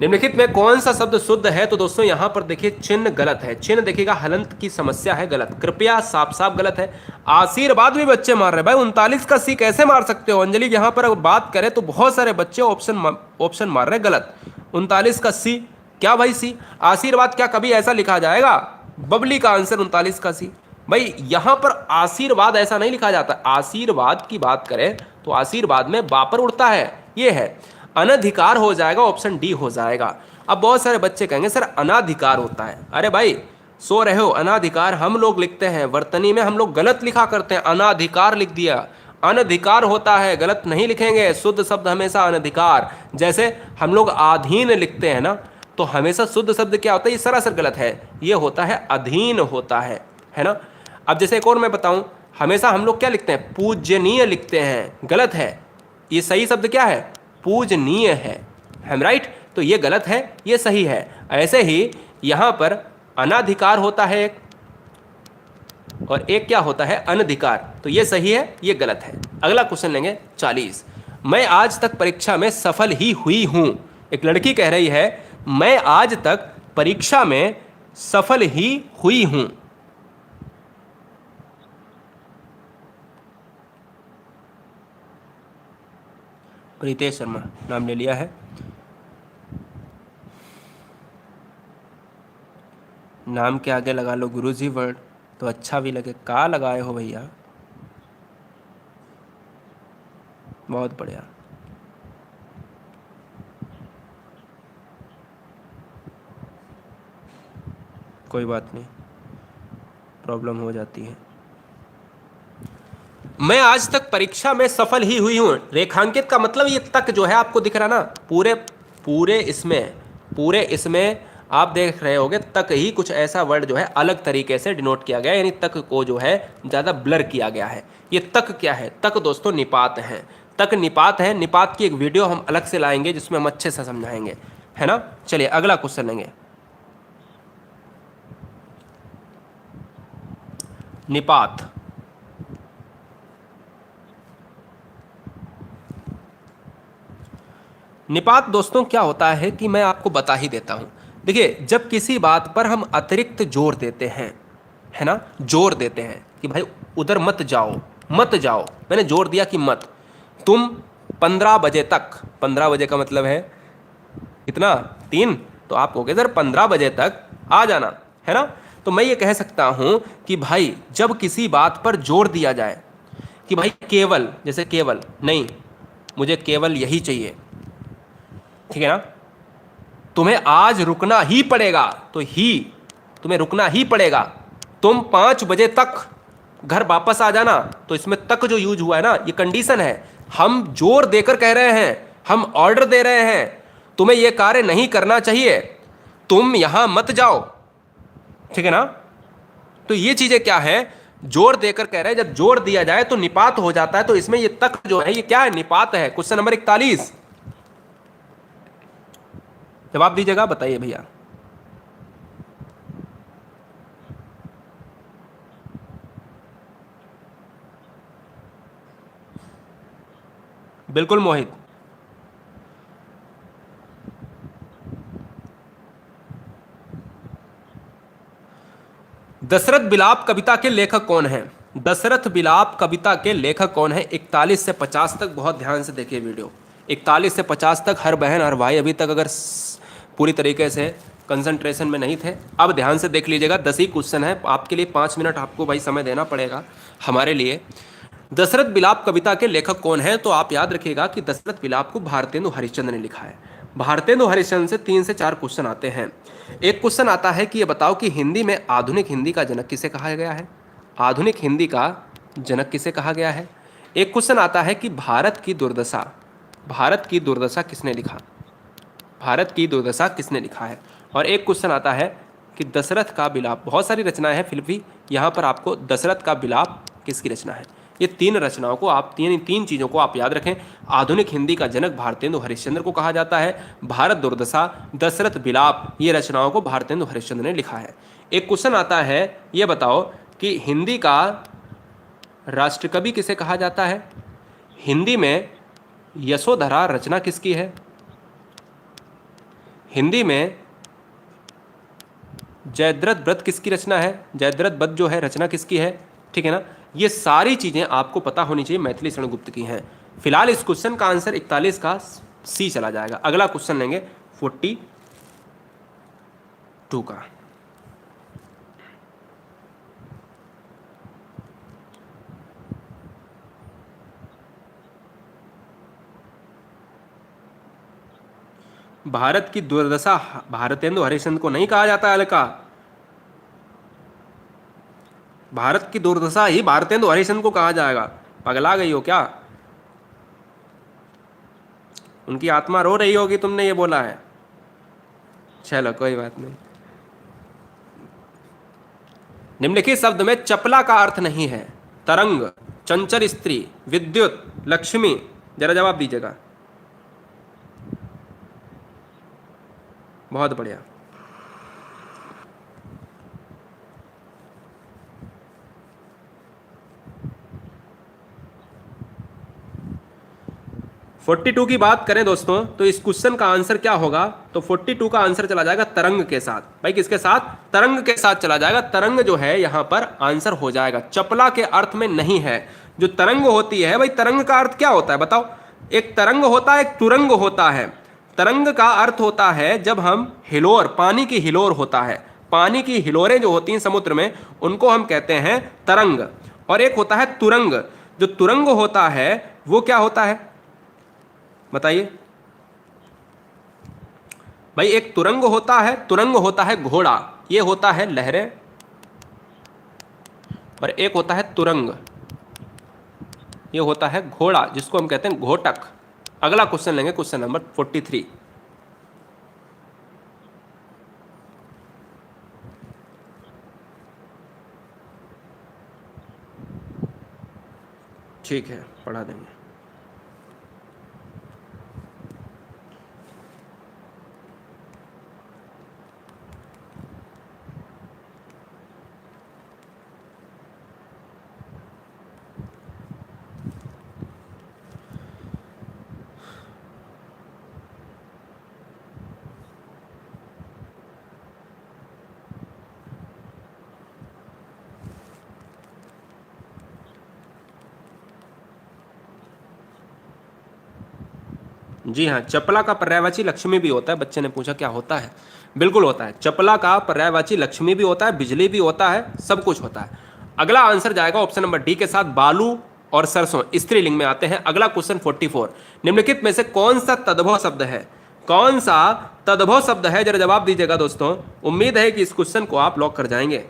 निम्नलिखित में कौन सा शब्द शुद्ध है? तो दोस्तों यहाँ पर देखिए चिन्ह गलत है। चिन्ह देखिएगा, हलंत की समस्या है, गलत। कृपया, साफ साफ गलत है। आशीर्वाद भी बच्चे मार रहे हैं। भाई 39 का सी कैसे मार सकते हो? अंजलि, यहाँ पर अगर बात करें तो बहुत सारे बच्चे ऑप्शन मार रहे हैं गलत। 39 का सी, क्या भाई सी? आशीर्वाद क्या कभी ऐसा लिखा जाएगा? बबली का आंसर 39 का सी। भाई यहाँ पर आशीर्वाद ऐसा नहीं लिखा जाता। आशीर्वाद की बात करें तो आशीर्वाद में बापर उड़ता है, ये है। अनधिकार हो जाएगा, ऑप्शन डी हो जाएगा। अब बहुत सारे बच्चे कहेंगे सर अनाधिकार होता है। अरे भाई सो रहे हो, अनाधिकार हम लोग लिखते हैं, वर्तनी में हम लोग गलत लिखा करते हैं, अनाधिकार लिख दिया। अनधिकार होता है, गलत नहीं लिखेंगे। शुद्ध शब्द हमेशा अनधिकार। जैसे हम लोग अधीन लिखते हैं ना, तो हमेशा शुद्ध शब्द क्या होता है? ये सरासर गलत है, ये होता है अधीन होता है ना। अब जैसे एक और मैं बताऊं, हमेशा हम लोग क्या लिखते हैं? पूजनीय लिखते हैं, गलत है। ये सही शब्द क्या है? पूजनीय है, हम राइट। तो ये गलत है, ये सही है। ऐसे ही यहां पर अनाधिकार होता है एक, और एक क्या होता है? अनधिकार। तो ये सही है, ये गलत है। अगला क्वेश्चन लेंगे 40, मैं आज तक परीक्षा में सफल ही हुई हूं। एक लड़की कह रही है मैं आज तक परीक्षा में सफल ही हुई हूं। प्रीतेश शर्मा नाम ले लिया है। नाम के आगे लगा लो गुरुजी वर्ड, तो अच्छा भी लगे। का लगाए हो भैया? बहुत बढ़िया। कोई बात नहीं, प्रॉब्लम हो जाती है। मैं आज तक परीक्षा में सफल ही हुई हूं। रेखांकित का मतलब ये तक जो है आपको दिख रहा ना, पूरे इसमें आप देख रहे होगे तक ही कुछ ऐसा वर्ड जो है अलग तरीके से डिनोट किया गया है, यानी तक को जो है ज़्यादा ब्लर किया गया है। ये तक क्या है? तक दोस्तों निपात है। तक निपात है। निपात की एक वीडियो हम अलग से लाएंगे जिसमें हम अच्छे से समझाएंगे, है ना। चलिए अगला क्वेश्चन लेंगे। निपात, निपात दोस्तों क्या होता है कि मैं आपको बता ही देता हूं। देखिए जब किसी बात पर हम अतिरिक्त जोर देते हैं, है ना, जोर देते हैं कि भाई उधर मत जाओ, मत जाओ, मैंने जोर दिया कि मत, तुम 15 बजे तक, 15 बजे का मतलब है कितना? 3, तो आप कहोगे सर 15 बजे तक आ जाना, है ना। तो मैं ये कह सकता हूं कि भाई जब किसी बात पर जोर दिया जाए कि भाई केवल, जैसे केवल नहीं, मुझे केवल यही चाहिए, ठीक है ना, तुम्हें आज रुकना ही पड़ेगा, तो ही तुम्हें रुकना ही पड़ेगा। तुम 5 बजे तक घर वापस आ जाना, तो इसमें तक जो यूज हुआ है ना, ये कंडीशन है। हम जोर देकर कह रहे हैं, हम ऑर्डर दे रहे हैं, तुम्हें यह कार्य नहीं करना चाहिए, तुम यहां मत जाओ, ठीक है ना। तो ये चीजें क्या है, जोर देकर कह रहे हैं। जब जोर दिया जाए तो निपात हो जाता है, तो इसमें ये तक जो है ये क्या है, निपात है। क्वेश्चन नंबर 41 जवाब दीजिएगा, बताइए भैया। बिल्कुल मोहित। दशरथ बिलाप कविता के लेखक कौन है? दशरथ बिलाप कविता के लेखक कौन है? 41 से 50 तक बहुत ध्यान से देखिए वीडियो। 41 से 50 तक हर बहन हर भाई अभी तक अगर पूरी तरीके से कंसंट्रेशन में नहीं थे, अब ध्यान से देख लीजिएगा। 10 ही क्वेश्चन है आपके लिए, 5 मिनट आपको भाई समय देना पड़ेगा हमारे लिए। दशरथ बिलाप कविता के लेखक कौन है? तो आप याद रखिएगा कि दशरथ बिलाप को भारतेंदु हरिश्चंद्र ने लिखा है। भारतेंदु हरिश्चंद्र से 3 से 4 क्वेश्चन आते हैं। एक क्वेश्चन आता है कि ये बताओ कि हिंदी में आधुनिक हिंदी का जनक किसे कहा गया है? आधुनिक हिंदी का जनक किसे कहा गया है? एक क्वेश्चन आता है कि भारत की दुर्दशा किसने लिखा? भारत की दुर्दशा किसने लिखा है? और एक क्वेश्चन आता है कि दशरथ का बिलाप, बहुत सारी रचनाएं हैं फिर भी यहाँ पर आपको दशरथ का बिलाप किसकी रचना है? ये 3 रचनाओं को आप तीन चीज़ों को आप याद रखें। आधुनिक हिंदी का जनक भारतेंदु हरिश्चंद्र को कहा जाता है। भारत दुर्दशा, दशरथ बिलाप, ये रचनाओं को भारतेंदु हरिश्चंद्र ने लिखा है। एक क्वेश्चन आता है, ये बताओ कि हिंदी का राष्ट्रकवि किसे कहा जाता है? हिंदी में यशोधरा रचना किसकी है? हिंदी में जयद्रथ व्रत किसकी रचना है? जयद्रथ व्रत जो है रचना किसकी है? ठीक है ना। ये सारी चीजें आपको पता होनी चाहिए, मैथिली शरण गुप्त की हैं। फिलहाल इस क्वेश्चन का आंसर 41 का सी चला जाएगा। अगला क्वेश्चन लेंगे 42 का। भारत की दुर्दशा भारतेंदु हरिश्चंद्र को नहीं कहा जाता है अलका। भारत की दुर्दशा ही भारतेंदु हरिश्चंद्र को कहा जाएगा। पगला गई हो क्या? उनकी आत्मा रो रही होगी, तुमने ये बोला है। चलो कोई बात नहीं। निम्नलिखित शब्द में चपला का अर्थ नहीं है। तरंग, चंचल स्त्री, विद्युत, लक्ष्मी, जरा जवाब दीजिएगा। बहुत बढ़िया। 42 की बात करें दोस्तों, तो इस क्वेश्चन का आंसर क्या होगा? तो 42 का आंसर चला जाएगा तरंग के साथ। भाई किसके साथ? तरंग के साथ चला जाएगा। तरंग जो है यहां पर आंसर हो जाएगा, चपला के अर्थ में नहीं है। जो तरंग होती है, भाई तरंग का अर्थ क्या होता है बताओ? एक तरंग होता है, एक तुरंग होता है। तरंग का अर्थ होता है जब हम हिलोर, पानी की हिलोर होता है, पानी की हिलोरें जो होती हैं समुद्र में, उनको हम कहते हैं तरंग। और एक होता है तुरंग। जो तुरंग होता है वो क्या होता है बताइए भाई? एक तुरंग होता है, तुरंग होता है घोड़ा, ये होता है लहरें। और एक होता है तुरंग, ये होता है घोड़ा, जिसको हम कहते हैं घोटक। अगला क्वेश्चन लेंगे, क्वेश्चन नंबर 43। ठीक है, पढ़ा देंगे। जी हाँ, चपला का पर्यायवाची लक्ष्मी भी होता है। बच्चे ने पूछा क्या होता है? बिल्कुल होता है। चपला का पर्यायवाची लक्ष्मी भी होता है, बिजली भी होता है, सब कुछ होता है। अगला आंसर जाएगा ऑप्शन नंबर डी के साथ, बालू और सरसों स्त्रीलिंग में आते हैं। अगला क्वेश्चन 44, निम्नलिखित में से कौन सा तद्भव शब्द है? कौन सा तद्भव शब्द है, जरा जवाब दीजिएगा दोस्तों। उम्मीद है कि इस क्वेश्चन को आप लॉक कर जाएंगे।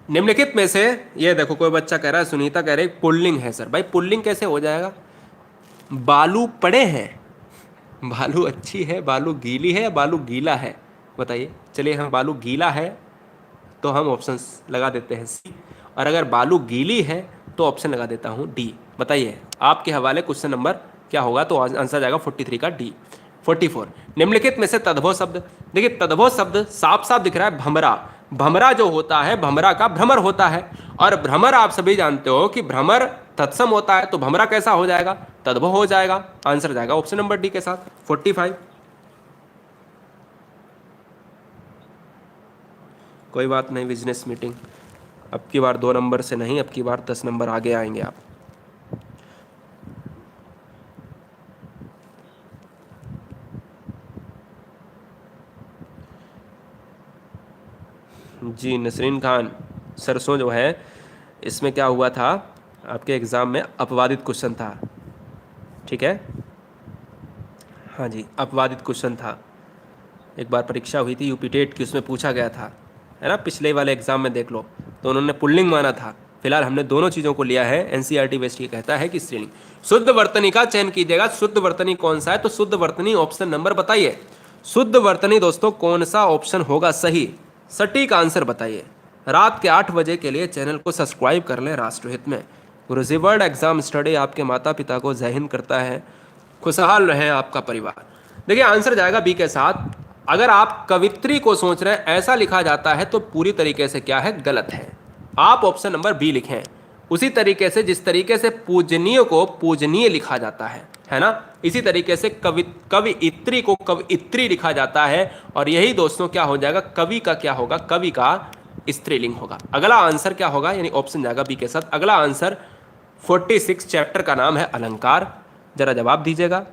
निम्नलिखित में से, ये देखो कोई बच्चा कह रहा है, सुनीता कह रही है पुल्लिंग है सर। भाई पुल्लिंग कैसे हो जाएगा? बालू पड़े हैं, बालू अच्छी है, बालू गीली है या बालू गीला है? बताइए। चलिए, हम बालू गीला है तो हम ऑप्शन लगा देते हैं सी, और अगर बालू गीली है तो ऑप्शन लगा देता हूं डी। बताइए, आपके हवाले क्वेश्चन नंबर क्या होगा? तो आंसर जाएगा 43 का डी। 44, निम्नलिखित में से तद्भव शब्द। देखिए तद्भव शब्द साफ साफ दिख रहा है, भमरा। भमरा जो होता है, भमरा का भ्रमर होता है, और भ्रमर आप सभी जानते हो कि भ्रमर तत्सम होता है, तो भमरा कैसा हो जाएगा? तद्भव हो जाएगा। आंसर जाएगा ऑप्शन नंबर डी के साथ 45। कोई बात नहीं, बिजनेस मीटिंग अब की बार 2 नंबर से नहीं, अब की बार 10 नंबर आगे आएंगे आप। जी नसरीन खान, सरसों जो है इसमें क्या हुआ था, आपके एग्जाम में अपवादित क्वेश्चन था। ठीक है, हाँ जी, अपवादित क्वेश्चन था। एक बार परीक्षा हुई थी यूपी टेट की, उसमें पूछा गया था, है ना, पिछले वाले एग्जाम में देख लो, तो उन्होंने पुल्लिंग माना था। फिलहाल हमने दोनों चीज़ों को लिया है, एनसीईआरटी बेस्ड ये कहता है कि स्त्रीलिंग। शुद्ध वर्तनी का चयन कीजिएगा। शुद्ध वर्तनी कौन सा है? तो शुद्ध वर्तनी ऑप्शन नंबर बताइए। शुद्ध वर्तनी दोस्तों कौन सा ऑप्शन होगा सही? सटीक आंसर बताइए। रात के 8 बजे के लिए चैनल को सब्सक्राइब कर लें राष्ट्रहित में। गुरुजी वर्ल्ड एग्जाम स्टडी आपके माता पिता को जय हिंद करता है। खुशहाल रहे आपका परिवार। देखिए आंसर जाएगा बी के साथ। अगर आप कवित्री को सोच रहे हैं ऐसा लिखा जाता है तो पूरी तरीके से क्या है? गलत है। आप ऑप्शन नंबर बी लिखें, उसी तरीके से जिस तरीके से पूजनीय को पूजनीय लिखा जाता है ना, इसी तरीके से कवियत्री को कवियत्री लिखा जाता है। और यही दोस्तों क्या हो जाएगा? कवि का क्या होगा? कवि का स्त्रीलिंग होगा। अगला आंसर क्या होगा? यानी ऑप्शन जाएगा बी के साथ। अगला आंसर 46 चैप्टर का नाम है अलंकार। जरा जवाब दीजिएगा।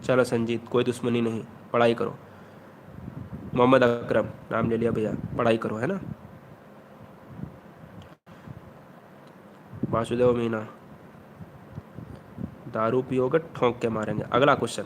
चलो संजीत, कोई दुश्मनी नहीं, पढ़ाई करो। मोहम्मद अकरम नाम ले लिया भैया, पढ़ाई करो, है ना। वासुदेव मीना, दारू पियोगे ठोंक के मारेंगे। अगला क्वेश्चन,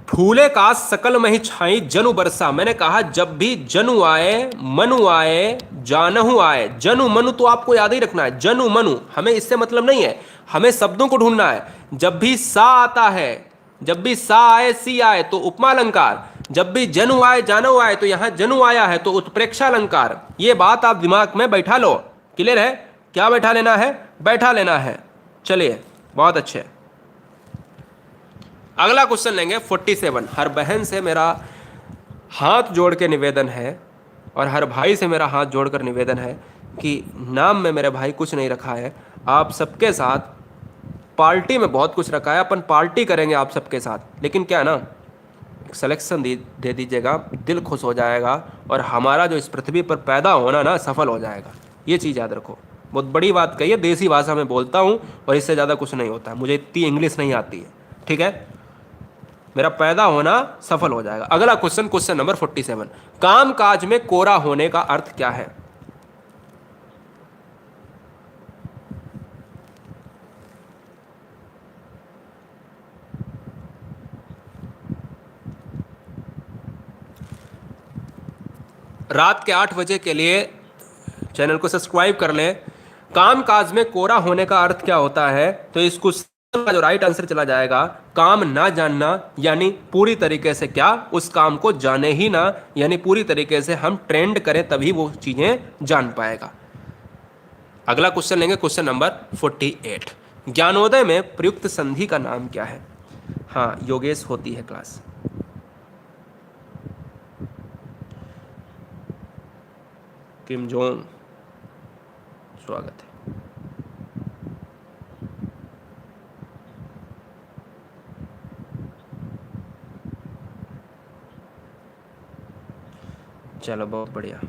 फूले का सकल मही छाई जनु बरसा। मैंने कहा जब भी जनु आए, मनु आए, जानहु आए। जनु मनु तो आपको याद ही रखना है, जनु मनु हमें इससे मतलब नहीं है, हमें शब्दों को ढूंढना है। जब भी सा आता है, जब भी सा आए सी आए तो उपमा अलंकार। जब भी जनु आए जानहु आए तो यहां जनु आया है तो उत्प्रेक्षा अलंकार। ये बात आप दिमाग में बैठा लो। क्लियर है? क्या बैठा लेना है? बैठा लेना है। चलिए बहुत अच्छे। अगला क्वेश्चन लेंगे 47। हर बहन से मेरा हाथ जोड़ के निवेदन है और हर भाई से मेरा हाथ जोड़कर निवेदन है कि नाम में मेरे भाई कुछ नहीं रखा है, आप सबके साथ पार्टी में बहुत कुछ रखा है, अपन पार्टी करेंगे आप सबके साथ। लेकिन क्या ना, एक सिलेक्शन दे दीजिएगा, दिल खुश हो जाएगा और हमारा जो इस पृथ्वी पर पैदा होना ना सफल हो जाएगा। ये चीज़ याद रखो। बहुत बड़ी बात कही है, देसी भाषा में बोलता हूँ और इससे ज़्यादा कुछ नहीं होता, मुझे इतनी इंग्लिश नहीं आती है। ठीक है, मेरा पैदा होना सफल हो जाएगा। अगला क्वेश्चन, क्वेश्चन नंबर 47। काम काज में कोरा होने का अर्थ क्या है? रात के 8 बजे के लिए चैनल को सब्सक्राइब कर लें। काम काज में कोरा होने का अर्थ क्या होता है? तो इस क्वेश्चन का जो राइट आंसर चला जाएगा, काम ना जानना, यानी पूरी तरीके से क्या, उस काम को जाने ही ना, यानी पूरी तरीके से हम ट्रेंड करें तभी वो चीजें जान पाएगा। अगला क्वेश्चन लेंगे, क्वेश्चन नंबर 48। ज्ञानोदय में प्रयुक्त संधि का नाम क्या है? हाँ योगेश, होती है क्लास। किम जोंग, स्वागत है। चलो बहुत बढ़िया।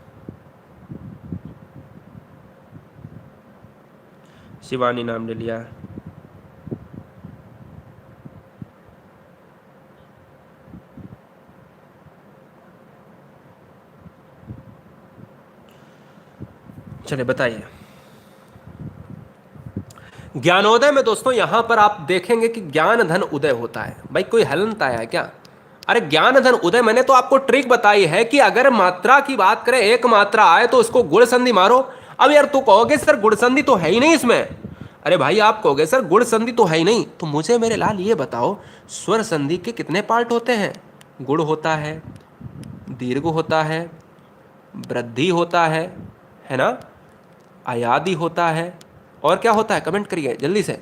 शिवानी नाम ले लिया। चलिए बताइए। ज्ञानोदय में दोस्तों यहां पर आप देखेंगे कि ज्ञान धन उदय होता है। भाई कोई हलनता है क्या? अरे ज्ञान धन उदय, मैंने तो आपको ट्रिक बताई है कि अगर मात्रा की बात करें, एक मात्रा आए तो उसको गुण संधि मारो। अब यार तू कहोगे सर गुण संधि तो है ही नहीं इसमें। अरे भाई आप कहोगे सर गुण संधि तो है ही नहीं, तो मुझे मेरे लाल ये बताओ, स्वर संधि के कितने पार्ट होते हैं? गुण होता है, दीर्घ होता है, वृद्धि होता है ना, अयादि होता है, और क्या होता है? कमेंट करिए जल्दी से।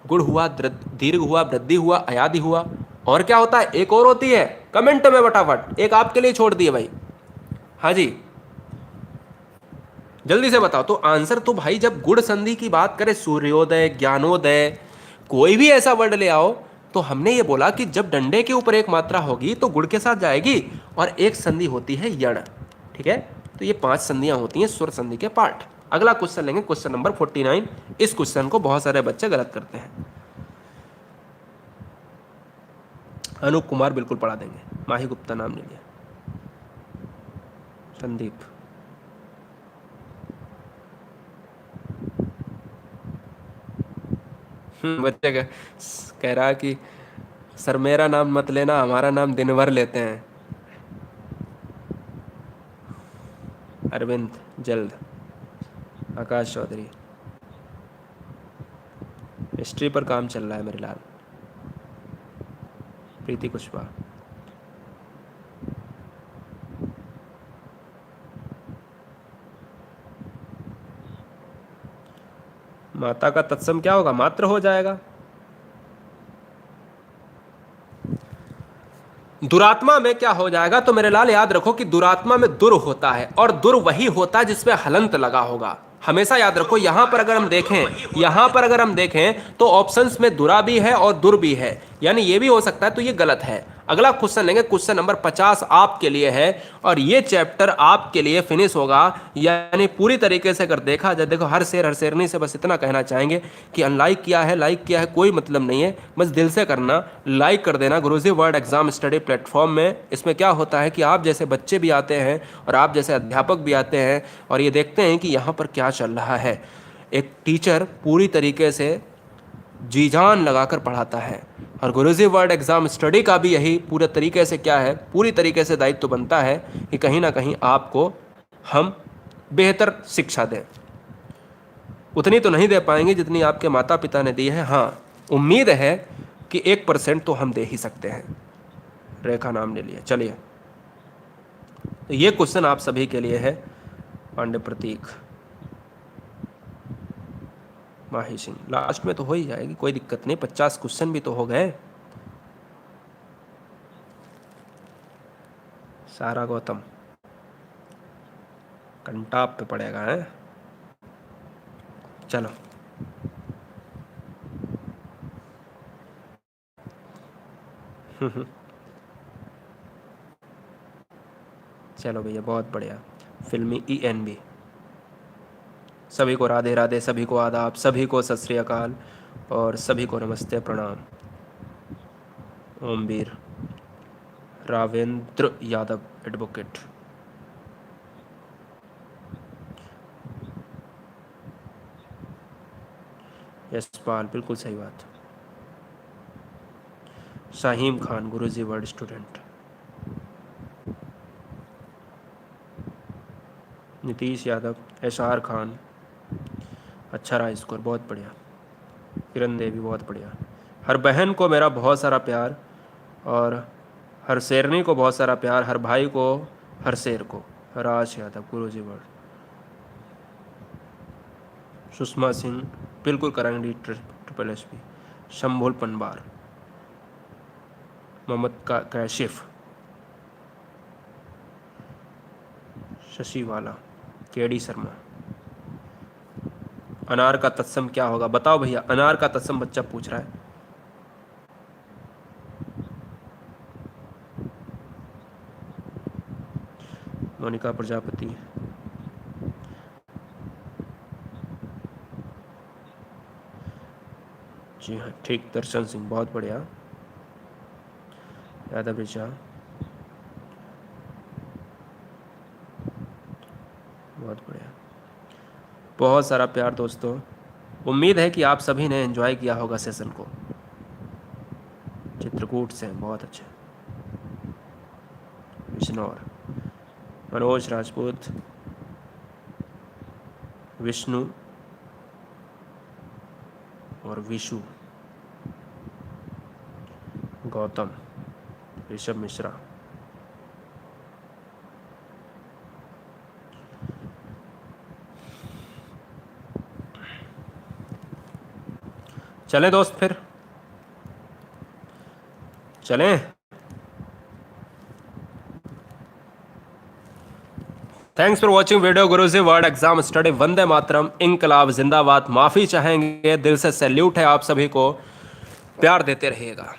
गुण हुआ, दीर्घ हुआ, वृद्धि हुआ, अयादि हुआ, और क्या होता है? एक और होती है, कमेंट में फटाफट, एक आपके लिए छोड़ दिए भाई। हाँ जी, जल्दी से बताओ। तो आंसर तो भाई जब गुण संधि की बात करें, सूर्योदय, ज्ञानोदय, कोई भी ऐसा वर्ड ले आओ, तो हमने ये बोला कि जब डंडे के ऊपर एक मात्रा होगी तो गुण के साथ जाएगी, और एक संधि होती है यण। ठीक है, तो ये 5 संधियां होती हैं स्वर संधि के पार्ट। अगला क्वेश्चन लेंगे, क्वेश्चन नंबर 49। इस क्वेश्चन को बहुत सारे बच्चे गलत करते हैं। अनूप कुमार बिल्कुल पढ़ा देंगे। माही गुप्ता नाम ले लिया। संदीप। बच्चे कह रहा कि सर मेरा नाम मत लेना, हमारा नाम दिन भर लेते हैं। अरविंद जल्द। आकाश चौधरी। हिस्ट्री पर काम चल रहा है मेरे लाल। प्रीति कुशवाहा। माता का तत्सम क्या होगा? मात्र हो जाएगा। दुरात्मा में क्या हो जाएगा? तो मेरे लाल याद रखो कि दुरात्मा में दुर होता है, और दुर वही होता है जिसमें हलंत लगा होगा। हमेशा याद रखो, यहां पर अगर हम देखें, यहां पर अगर हम देखें तो ऑप्शंस में दुरा भी है और दुर भी है, यानी ये भी हो सकता है, तो ये गलत है। अगला क्वेश्चन लेंगे, क्वेश्चन नंबर 50 आपके लिए है, और ये चैप्टर आपके लिए फिनिश होगा, यानी पूरी तरीके से अगर देखा जाए। देखो हर शेर हर शेरनी से बस इतना कहना चाहेंगे कि अनलाइक किया है, लाइक किया है, कोई मतलब नहीं है, बस दिल से करना, लाइक कर देना गुरुजी वर्ड एग्जाम स्टडी प्लेटफॉर्म में। इसमें क्या होता है कि आप जैसे बच्चे भी आते हैं और आप जैसे अध्यापक भी आते हैं, और ये देखते हैं कि यहाँ पर क्या चल रहा है। एक टीचर पूरी तरीके से जी जान लगाकर पढ़ाता है, और गुरुजी वर्ड एग्जाम स्टडी का भी यही पूरे तरीके से क्या है, पूरी तरीके से दायित्व बनता है कि कहीं ना कहीं आपको हम बेहतर शिक्षा दें। उतनी तो नहीं दे पाएंगे जितनी आपके माता पिता ने दी है, हाँ उम्मीद है कि 1% तो हम दे ही सकते हैं। रेखा नाम ले लिया। चलिए, तो ये क्वेश्चन आप सभी के लिए है। पांडे प्रतीक। माही सिंह लास्ट में तो हो ही जाएगी, कोई दिक्कत नहीं, 50 क्वेश्चन भी तो हो गए। सारा गौतम कंटाप पे पड़ेगा है। चलो चलो भैया, बहुत बढ़िया। फिल्मी ENB। सभी को राधे राधे, सभी को आदाब, सभी को सत श्री अकाल, और सभी को नमस्ते प्रणाम। ओमवीर रावेंद्र यादव एडवोकेट। यशपाल बिल्कुल सही बात। शाहीम खान गुरुजी वर्ड स्टूडेंट। नीतीश यादव, एशआर खान, अच्छा रहा स्कोर, बहुत बढ़िया। किरण देवी बहुत बढ़िया। हर बहन को मेरा बहुत सारा प्यार, और हर शेरनी को बहुत सारा प्यार, हर भाई को, हर शेर को। राज यादव गुरुजी वर्ड। सुषमा सिंह बिल्कुल करेंगे ट्रिपल SP। शंभुल पनबार। मोहम्मद का कैशिफ। शशिवाला। KD शर्मा। अनार का तत्सम क्या होगा? बताओ भैया, अनार का तत्सम बच्चा पूछ रहा है। मोनिका प्रजापति। जी हाँ, ठीक, दर्शन सिंह, बहुत बढ़िया। यादव ऋचा, बहुत बढ़िया, बहुत सारा प्यार दोस्तों। उम्मीद है कि आप सभी ने एंजॉय किया होगा सेशन को। चित्रकूट से बहुत अच्छे। विष्णोर, मनोज राजपूत, विष्णु और विशु, गौतम, ऋषभ मिश्रा। चलें दोस्त, फिर चलें। Thanks for watching video Guruji word exam study. वंदे मातरम, इनकलाब जिंदाबाद। माफी चाहेंगे, दिल से सैल्यूट है आप सभी को, प्यार देते रहिएगा।